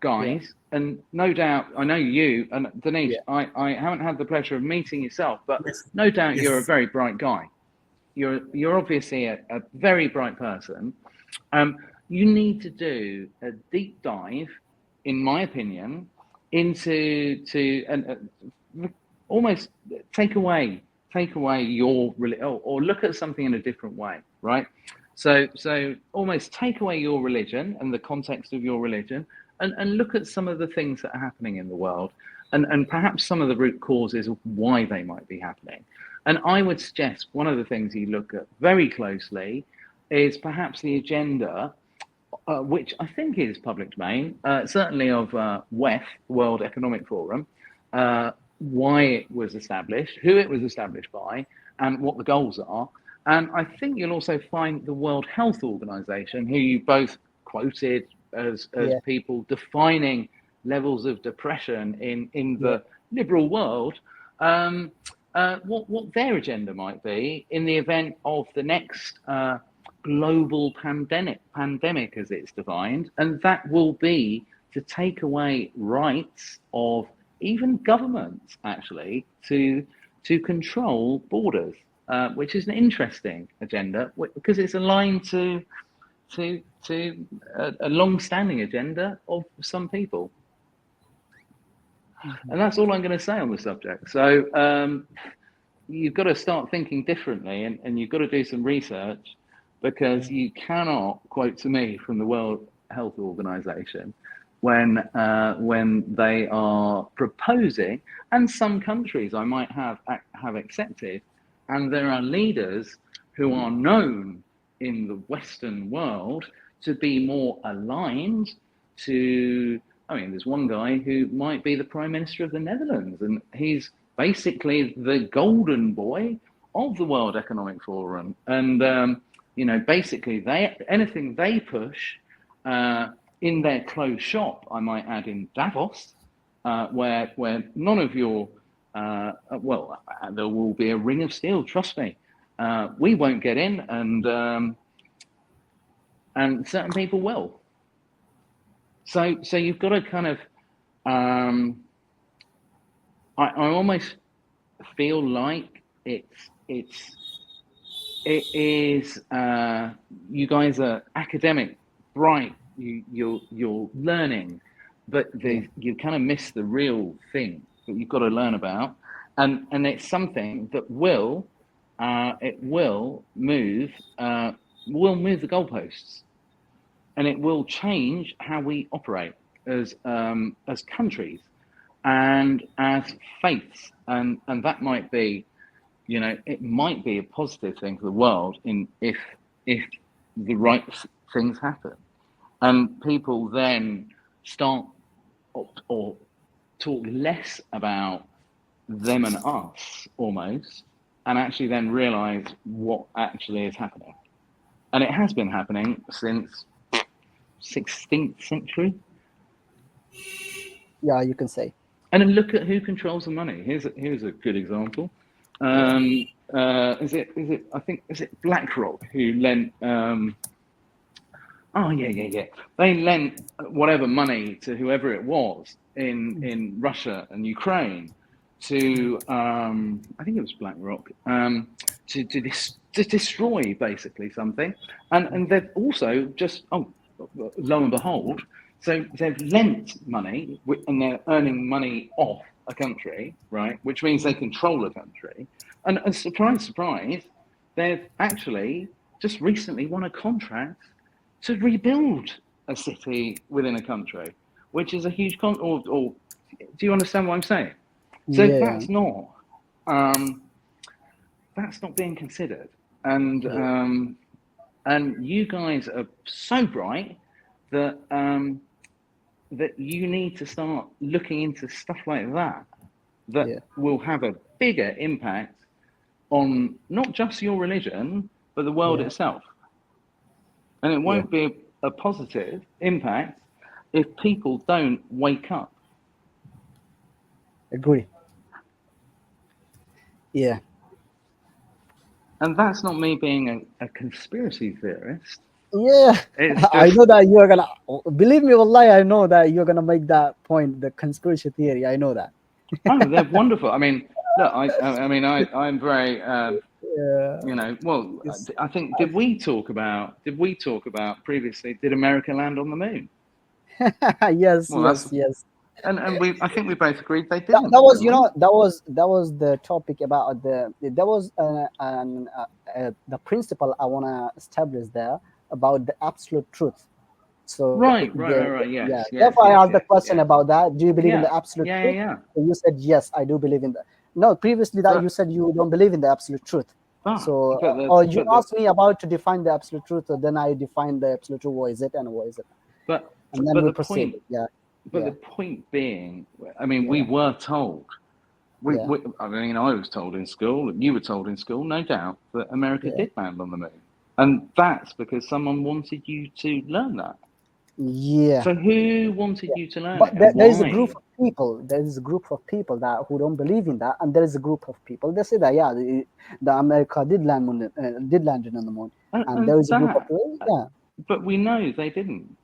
guys, and no doubt I know you and Dinesh. yeah, I haven't had the pleasure of meeting yourself, but Yes. no doubt you're a Yes. very bright guy. you're obviously a very bright person. You need to do a deep dive, in my opinion, into almost take away your or look at something in a different way, right? So almost take away your religion and the context of your religion, and look at some of the things that are happening in the world, and perhaps some of the root causes of why they might be happening. And I would suggest one of the things you look at very closely is perhaps the agenda, which I think is public domain, certainly of WEF, World Economic Forum, why it was established, who it was established by, and what the goals are. And I think you'll also find the World Health Organization, who you both quoted as people defining levels of depression in the liberal world, what their agenda might be in the event of the next global pandemic as it's defined, and that will be to take away rights of even governments actually to control borders, which is an interesting agenda because it's aligned to a long-standing agenda of some people. And that's all I'm going to say on the subject. So you've got to start thinking differently, and you've got to do some research, because you cannot quote to me from the World Health Organization when they are proposing, and some countries I might have accepted, and there are leaders who are known in the Western world to be more aligned to, I mean, there's one guy who might be the Prime Minister of the Netherlands, and he's basically the golden boy of the World Economic Forum. And you know, basically, anything they push in their closed shop, I might add, in Davos, where none of your well, there will be a ring of steel. Trust me, we won't get in, and certain people will. So you've got to kind of, I almost feel like it is, you guys are academic, bright, you're learning, but you kind of miss the real thing that you've got to learn about, and it's something that will move the goalposts, and it will change how we operate as countries and as faiths, and that might be, you know, it might be a positive thing for the world if the right things happen, and people then start or talk less about them and us almost, and actually then realize what actually is happening. And it has been happening since 16th century. Yeah, you can say. And then look at who controls the money. Here's a good example. Is it BlackRock who lent? They lent whatever money to whoever it was in Russia and Ukraine to I think it was BlackRock to destroy basically something, and they've also just lo and behold, so they've lent money and they're earning money off a country, right? Which means they control a country, and surprise, they've actually just recently won a contract to rebuild a city within a country, which is a huge or do you understand what I'm saying? So that's not being considered, and you guys are so bright that that you need to start looking into stuff like that will have a bigger impact on not just your religion but the world itself. And it won't be a positive impact if people don't wake up. Agree. Yeah. And that's not me being a conspiracy theorist. Yeah. I know that you are gonna believe me, wallahi, I know that you're gonna make that point, the conspiracy theory. I know that. Oh, they're wonderful. I mean, look, I'm very You know, well, It's, I think did we talk about previously? Did America land on the moon? yes, Well, that's yes. and I think we both agreed they That didn't, was, didn't we? that was the topic about that was the principle I want to establish there about the absolute truth. So Right. yeah, Yes. therefore I asked the question Yeah. about that. Do you believe in Yeah. the absolute Yeah. Yeah. truth? Yeah. So you said yes, I do believe in that. No, previously that you But said you don't believe in the absolute truth. but So but the or you but the asked me about to define the absolute truth, so then I defined the absolute truth. What is it and what is it? but And then but we the point proceeded. Yeah, but yeah, the point being, I mean, we yeah, were told. yeah, I mean, I was told in school, and you were told in school, no doubt, that America yeah, did land on the moon, and that's because someone wanted you to learn that. yeah. So who wanted you to learn But it, and there is a group why? of people. There is a group of people that who don't believe in that, and there is a group of people they say that, yeah, the America did land on the moon, and there And is a group of that, people, yeah, but we know they didn't.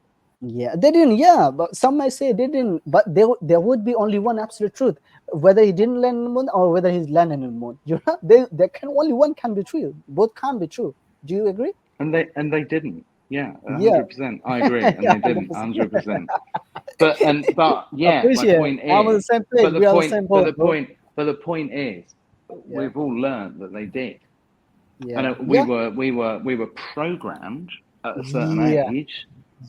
yeah, they didn't, yeah, but some might say they didn't, but there would be only one absolute truth, whether he didn't land on the moon or whether he's landing on the moon. You know, there can only one can be true. Both can't be true. Do you agree? And they didn't. Yeah, Yeah, 100%. I agree, and yeah, they didn't, 100%. 100%. But yeah, my Appreciate it. point I'm on the is, same page. We are on the same but boat, bro. the point is, Yeah, we've all learned that they did, and yeah, we yeah, were programmed at a certain yeah, age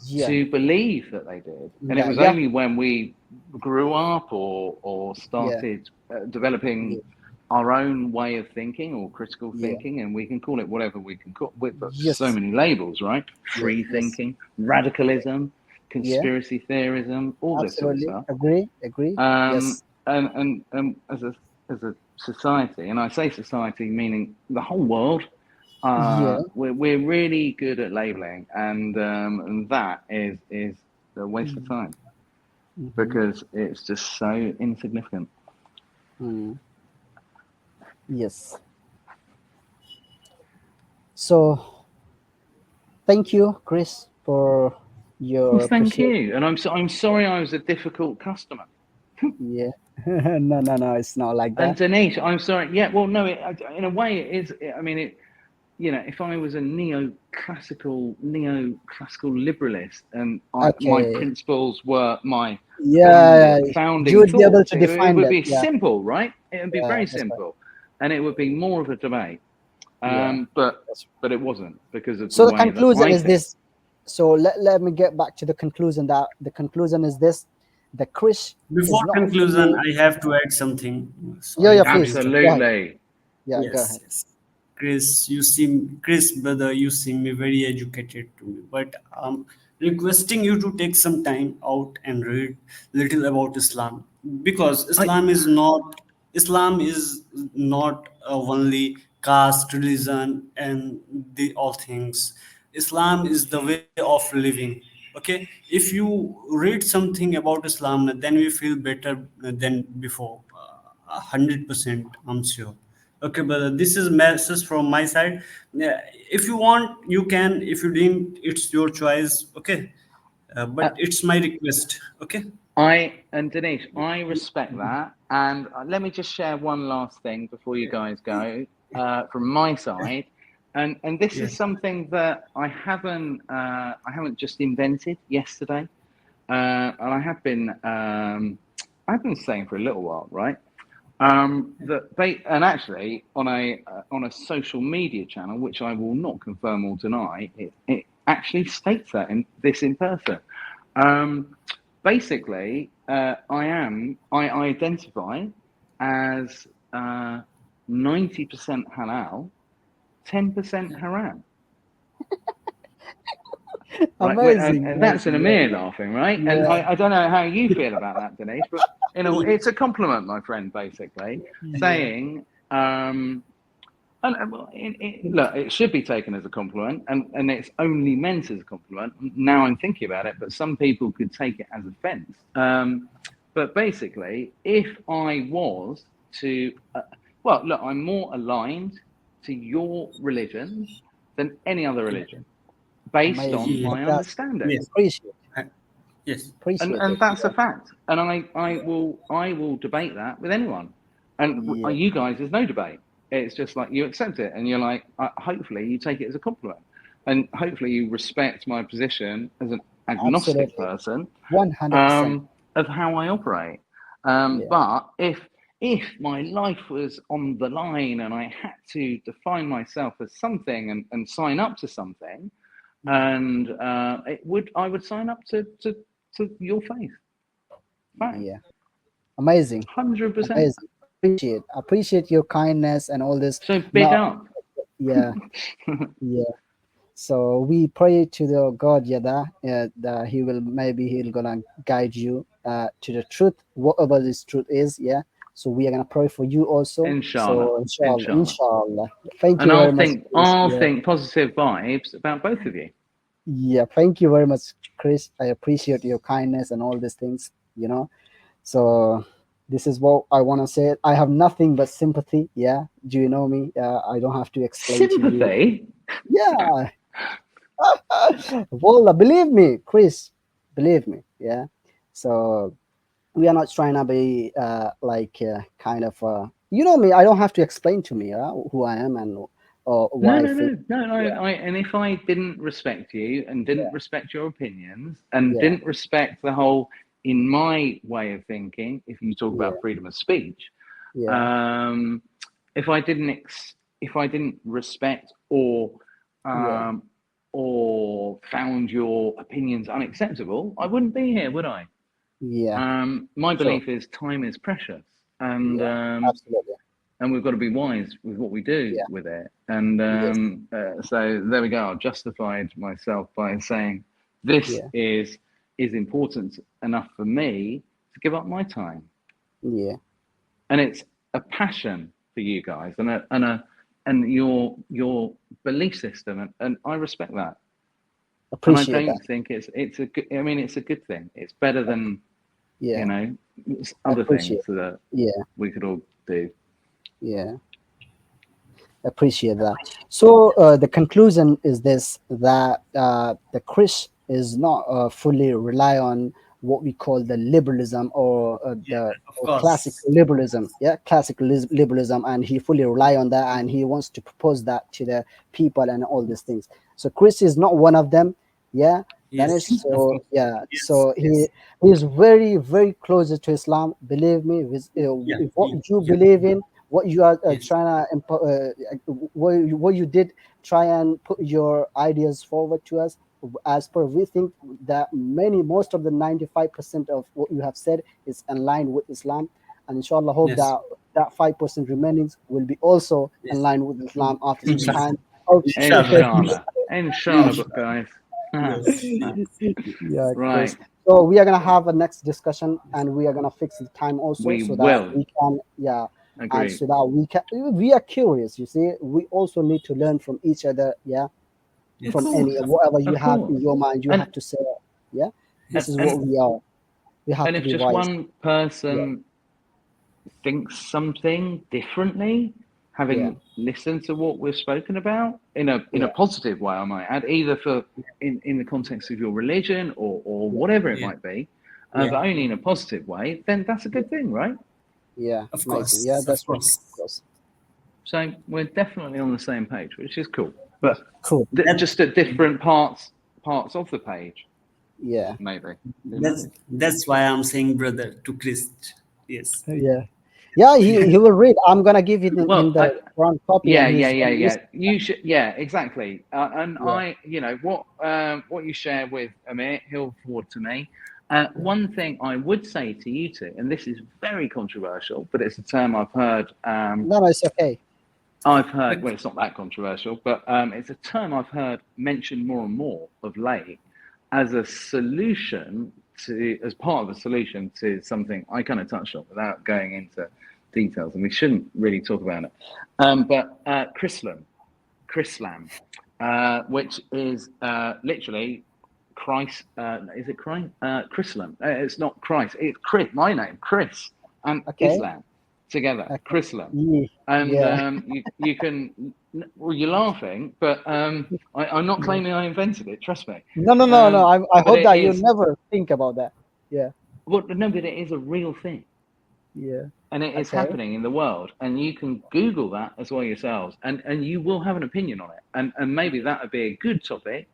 yeah, to believe that they did, and it yeah, was yeah, only when we grew up or yeah, started yeah, developing our own way of thinking or critical yeah. thinking, and we can call it whatever we can call it, but so Yes, many labels, right? yes, Free yes. thinking, radicalism, Yeah, conspiracy theorism, all this sort of absolutely. stuff. Agree. Yes. And as a society, and I say society meaning the whole world, Yeah. we're really good at labeling, and that is a waste of time Mm-hmm. because it's just so insignificant. Mm. Yes. So thank you, Chris, for Well, your thank appreciation. you, and I'm sorry I was a difficult customer. Yeah. No, it's not like And that. Denise, I'm sorry. Yeah, well, no, in a way, it is. I mean, if I was a neoclassical liberalist and my Okay. principles were my Yeah, you founding would be able thoughts, to it define would that. be Yeah, simple, right? It would be yeah, very that's right. simple, and it would be more of a debate. Yeah, But that's right. it wasn't because of the So the way that conclusion I is think. this. So let me get back to the conclusion. That the conclusion is this: the Chris is Before not conclusion, fully. I have to add something. Yeah, Sorry yeah, to please. interrupt. Go ahead. Absolutely. Yeah, go Yes, ahead. yes. Chris, brother, you seem me very educated to me, but requesting you to take some time out and read little about Islam because I Islam is not only caste, religion, and the all things. Islam is the way of living. Okay, if you read something about Islam, then we feel better than before. 100%, I'm sure. Okay, but this is message from my side. Yeah, if you want, you can. If you didn't, it's your choice. Okay, but it's my request. Okay. and Denise, I respect that. And let me just share one last thing before you guys go from my side. And this is Yes. something that I haven't just invented yesterday, and I've been saying for a little while, right? That they and actually on a social media channel, which I will not confirm or deny, it actually states that in person. Um, Basically, I identify as 90% halal, 10% haram. Right, Amazing, and that's an amazing. Amir laughing, right? And Yeah, I don't know how you feel about that, Denise, but it's a compliment, my friend. Basically, Yeah. saying, well, look, it should be taken as a compliment, and it's only meant as a compliment. Now I'm thinking about it, but some people could take it as offence. But basically, if I was to, well, look, I'm more aligned to your religion than any other religion, based amazing. on Yeah. my Fantastic. understanding, Yes. Appreciate, Uh, Yes. appreciate and it. that's a Yeah, fact. And I will debate that with anyone. And yeah. you guys, there's no debate. It's just like you accept it, and you're like, hopefully you take it as a compliment, and hopefully you respect my position as an agnostic Absolutely. person 100%. of how I operate. Yeah. But if my life was on the line and I had to define myself as something and sign up to something, and I would sign up to your faith. Fact. Yeah. Amazing. 100%. Amazing. Appreciate your kindness and all this. So big Now, up. yeah, yeah. So we pray to the God, yeah, that He will, maybe He'll gonna guide you to the truth, whatever this truth is. Yeah. So we are gonna pray for you also. Inshallah. So inshallah, Inshallah. inshallah. Thank And you very much. Chris. I'll Yeah, think positive vibes about both of you. yeah. Thank you very much, Chris. I appreciate your kindness and all these things. You know. So this is what I want to say. I have nothing but sympathy. Yeah. Do you know me? I don't have to explain to you. Sympathy. Yeah. Well, believe me, Chris, believe me. Yeah. So we are not trying to be kind of, you know me. I don't have to explain to me who I am and No, what I no, think. no, no, no. Yeah. And if I didn't respect you and didn't respect your opinions and Yeah. didn't respect the whole, in my way of thinking, if you talk Yeah. about freedom of speech, Yeah. if I didn't respect Yeah. or found your opinions unacceptable, I wouldn't be here, would I? Yeah. My Sure. belief is time is precious, Yeah. Absolutely. and we've got to be wise with what we do Yeah. with it. And Yes. so there we go. I've justified myself by saying this Yeah. is important enough for me to give up my time, Yeah. and it's a passion for you guys and your belief system, and I respect that. And I Appreciate that. don't think it's a good. I mean, it's a good thing. It's better than Yeah. other things Appreciate. that Yeah. we could all do. Yeah. Appreciate that. So the conclusion is this: that the Chris is not fully rely on what we call the liberalism or Yeah, the of or classic course. liberalism. Yeah, classic liberalism, and he fully rely on that, and he wants to propose that to the people and all these things. So Chris is not one of them. Yeah, Danish. Yes, of So course. yeah, Yes, so yes. he is very very closer to Islam. Believe me, Yeah, with what you yeah, believe in, what you are yes, trying to what you did, try and put your ideas forward to us. As per, we think that most of the 95% of what you have said is in line with Islam, and inshallah hope yes, that that 5% remaining will be also in yes. line with Islam after some Inshallah. time. Okay. Inshallah. Inshallah, inshallah, Inshallah. guys. Yes, yes. Yeah, Chris. Right, So we are gonna have a next discussion, and we are gonna fix the time also, we so that will we can, yeah, and agree. so that we can. We are curious. You see, we also need to learn from each other. Yeah, Of from Yes, any course, whatever you of have course. in your mind, you And have to say. Yeah, this is what yes, we are. We have and to if be just wise. one Yeah, person thinks something differently, yeah, having listened to what we've spoken about in a yeah, positive way, I might add, either for in the context of your religion or yeah, whatever it yeah, might be, yeah. but only in a positive way, then that's a yeah, good thing, right? yeah. Of Amazing. Yeah, course, of that's right. Of course. course. So we're definitely on the same page, which is cool. But Cool. That just at different parts of the page, Yeah, maybe. Who that's knows? that's why I'm saying brother to Christ. Yes. yeah, yeah. He will read. I'm gonna give it in Well, the Quran copy, yeah, and yeah, he's yeah, gonna yeah. listen. You should, yeah, exactly. And Yeah, what you share with Amir, he'll forward to me. yeah. One thing I would say to you two, and this is very controversial, but it's a term I've heard. No, no, it's okay. Well, it's not that controversial, but it's a term I've heard mentioned more and more of late as a solution as part of a solution to something I kind of touched on without going into details, and we shouldn't really talk about it. But Chrislam, which is literally Christ. Is it Christ? Chrislam. It's not Christ. It's Chris. My name, Chris, and Okay. Islam together. Okay. Chrislam. Yeah. And Yeah. you can. Well, you're laughing, but I'm not Yeah. claiming I invented it. Trust me. No, no, no, no. I But hope it that you is. never think about that. Yeah. Well, no, but it is a real thing. Yeah. and it is Okay. happening in the world, and you can Google that as well yourselves, and you will have an opinion on it, and maybe that would be a good topic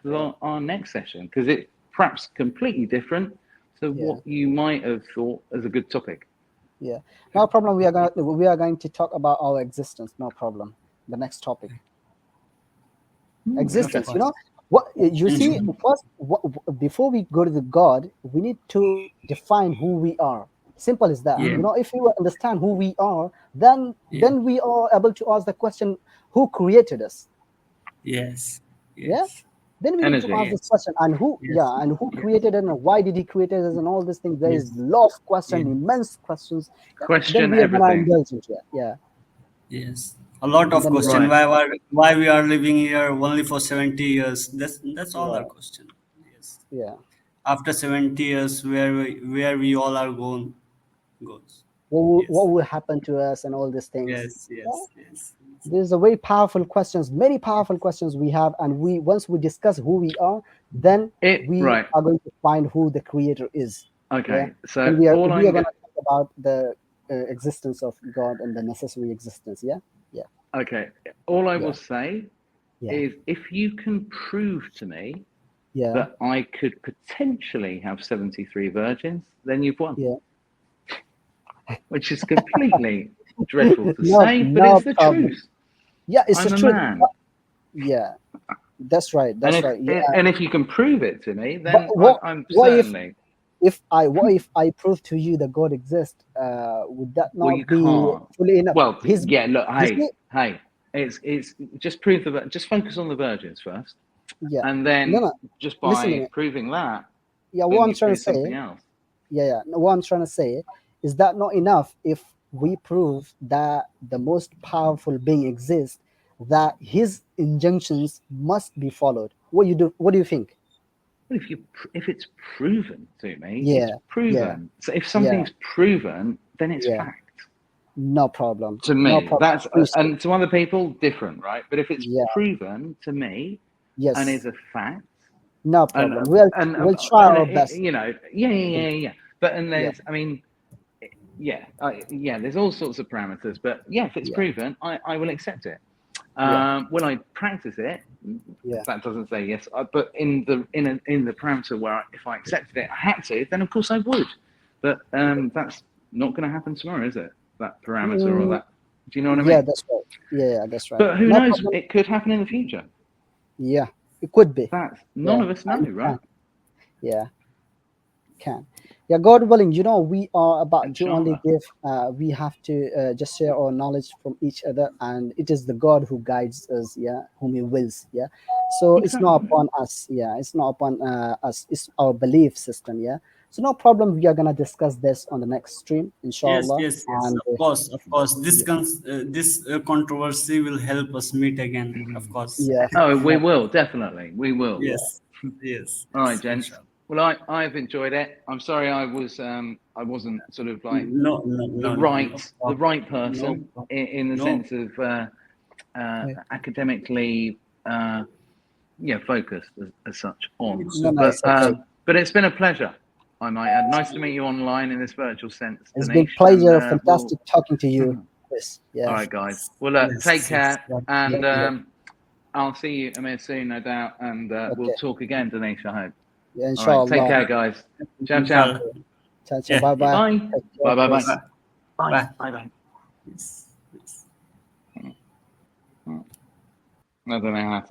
for our next session, because it's perhaps completely different to Yeah. what you might have thought as a good topic. Yeah. No problem. We are going to talk about our existence. No problem. The next topic. Existence. You know what? You see, first, before we go to the God, we need to define who we are. Simple as that. Yeah. You know, if you understand who we are, then Yeah. we are able to ask the question, who created us? Yes. Yeah. Yes. Then we need to ask Energy. this question, and who, Yes. and who Yes. created it, and why did he create us, and all these things. There is Yes. lot of questions, Yeah. immense questions. Yeah. Then Question we are gonna everything. indulge into it. Yeah. Yes. A lot And of then we question. Right. Why we are living here only for 70 years? That's all our right. question. Yes. Yeah. After 70 years, where we all are going goes. What Yes. will happen to us, and all these things. Yes. Yeah. Yes. Yes. There's a very powerful questions, many powerful questions we have, and we once we discuss who we are, then we Right. are going to find who the creator is. Yeah. Okay. So And all we are I'm going go- to talk about the existence of God and the necessary existence. Yeah. Yeah. okay. All I Yeah. will say Yeah. is, if you can prove to me Yeah. that I could potentially have 73 virgins, then you've won. Yeah. Which is completely dreadful to No, say, but no it's the problem. truth. Yeah, it's I'm the a truth. man. Yeah, that's right. And That's right. Yeah. if you can prove it to me, But then I'm what certainly. if I prove to you that God exists? Would that Well, you not be can't. fully enough? Well, His yeah. Look, you see, hey. It's just prove just focus on the virgins first, yeah. and No, then no. just Listen to by me. proving that, Yeah, what then I'm you trying to prove something say. else. Yeah. No, what I'm trying to say is that not enough if we prove that the most powerful being exists, that his injunctions must be followed. What you do? What do you think? Well, if it's proven to me, it's Yeah. Yeah. proven. So if Yeah. something's proven, then it's Yeah. fact. No problem. To No me, problem. that's Appreciate. and to other people different, right? But if it's Yeah. proven to me and Yes. is a fact, No and problem. We'll try and our best. you know, yeah. But and Yeah. there's, I mean, yeah, there's all sorts of parameters. But yeah, if it's Yeah. proven, I will accept it. Yeah. Will I practice it? Yeah. That doesn't say yes. But in the parameter where if I accepted it, I had to, then of course I would. But that's not going to happen tomorrow, is it? That parameter or Mm, that. Do you know what I yeah, mean? that's right. Yeah, that's right. But who No knows? problem. It could happen in the future. Yeah, it could be. That's none Yeah, of us know, and it right? can. Yeah, can. Yeah, God willing, we are about to only Inshallah. give. We have to just share our knowledge from each other, and it is the God who guides us. Yeah, whom He wills. Yeah, so it's not Exactly. upon us. Yeah, it's not upon us. It's our belief system. Yeah, so no problem. We are gonna discuss this on the next stream, Yes. inshallah. Yes. Yes. And Of course. Of course. yeah, This controversy will help us meet again. Of course. yeah, Oh, we no, will definitely. We will. yeah, Yes. Yes. All right, Yes. gents. Inshallah. Well, I've enjoyed it. I'm sorry I wasn't sort of like No. No. the No. No. No problem. right No. person in the No. sense of yeah. academically focused as such on. It's No, no, okay. it's okay. But it's been a pleasure. I might add. Nice to meet you online in this virtual sense, It's been Dinesh. And pleasure, we'll. fantastic talking to you, Chris. All Yeah, right, guys. Yes. Well, take Yes. Yes. care, Yeah. yeah, and yeah. I'll see you, Amir, soon, no doubt, and we'll Okay, talk again, Dinesh. I hope. yeah, All right. Take inshallah. care, guys. Ciao, ciao. Inshallah. Ciao, ciao, Yeah. bye Yeah. bye. Bye. Take Bye. care, Bye. Bye. Chris. Bye. Bye. Bye. Bye. Bye. Yes. Yes. I don't know how to.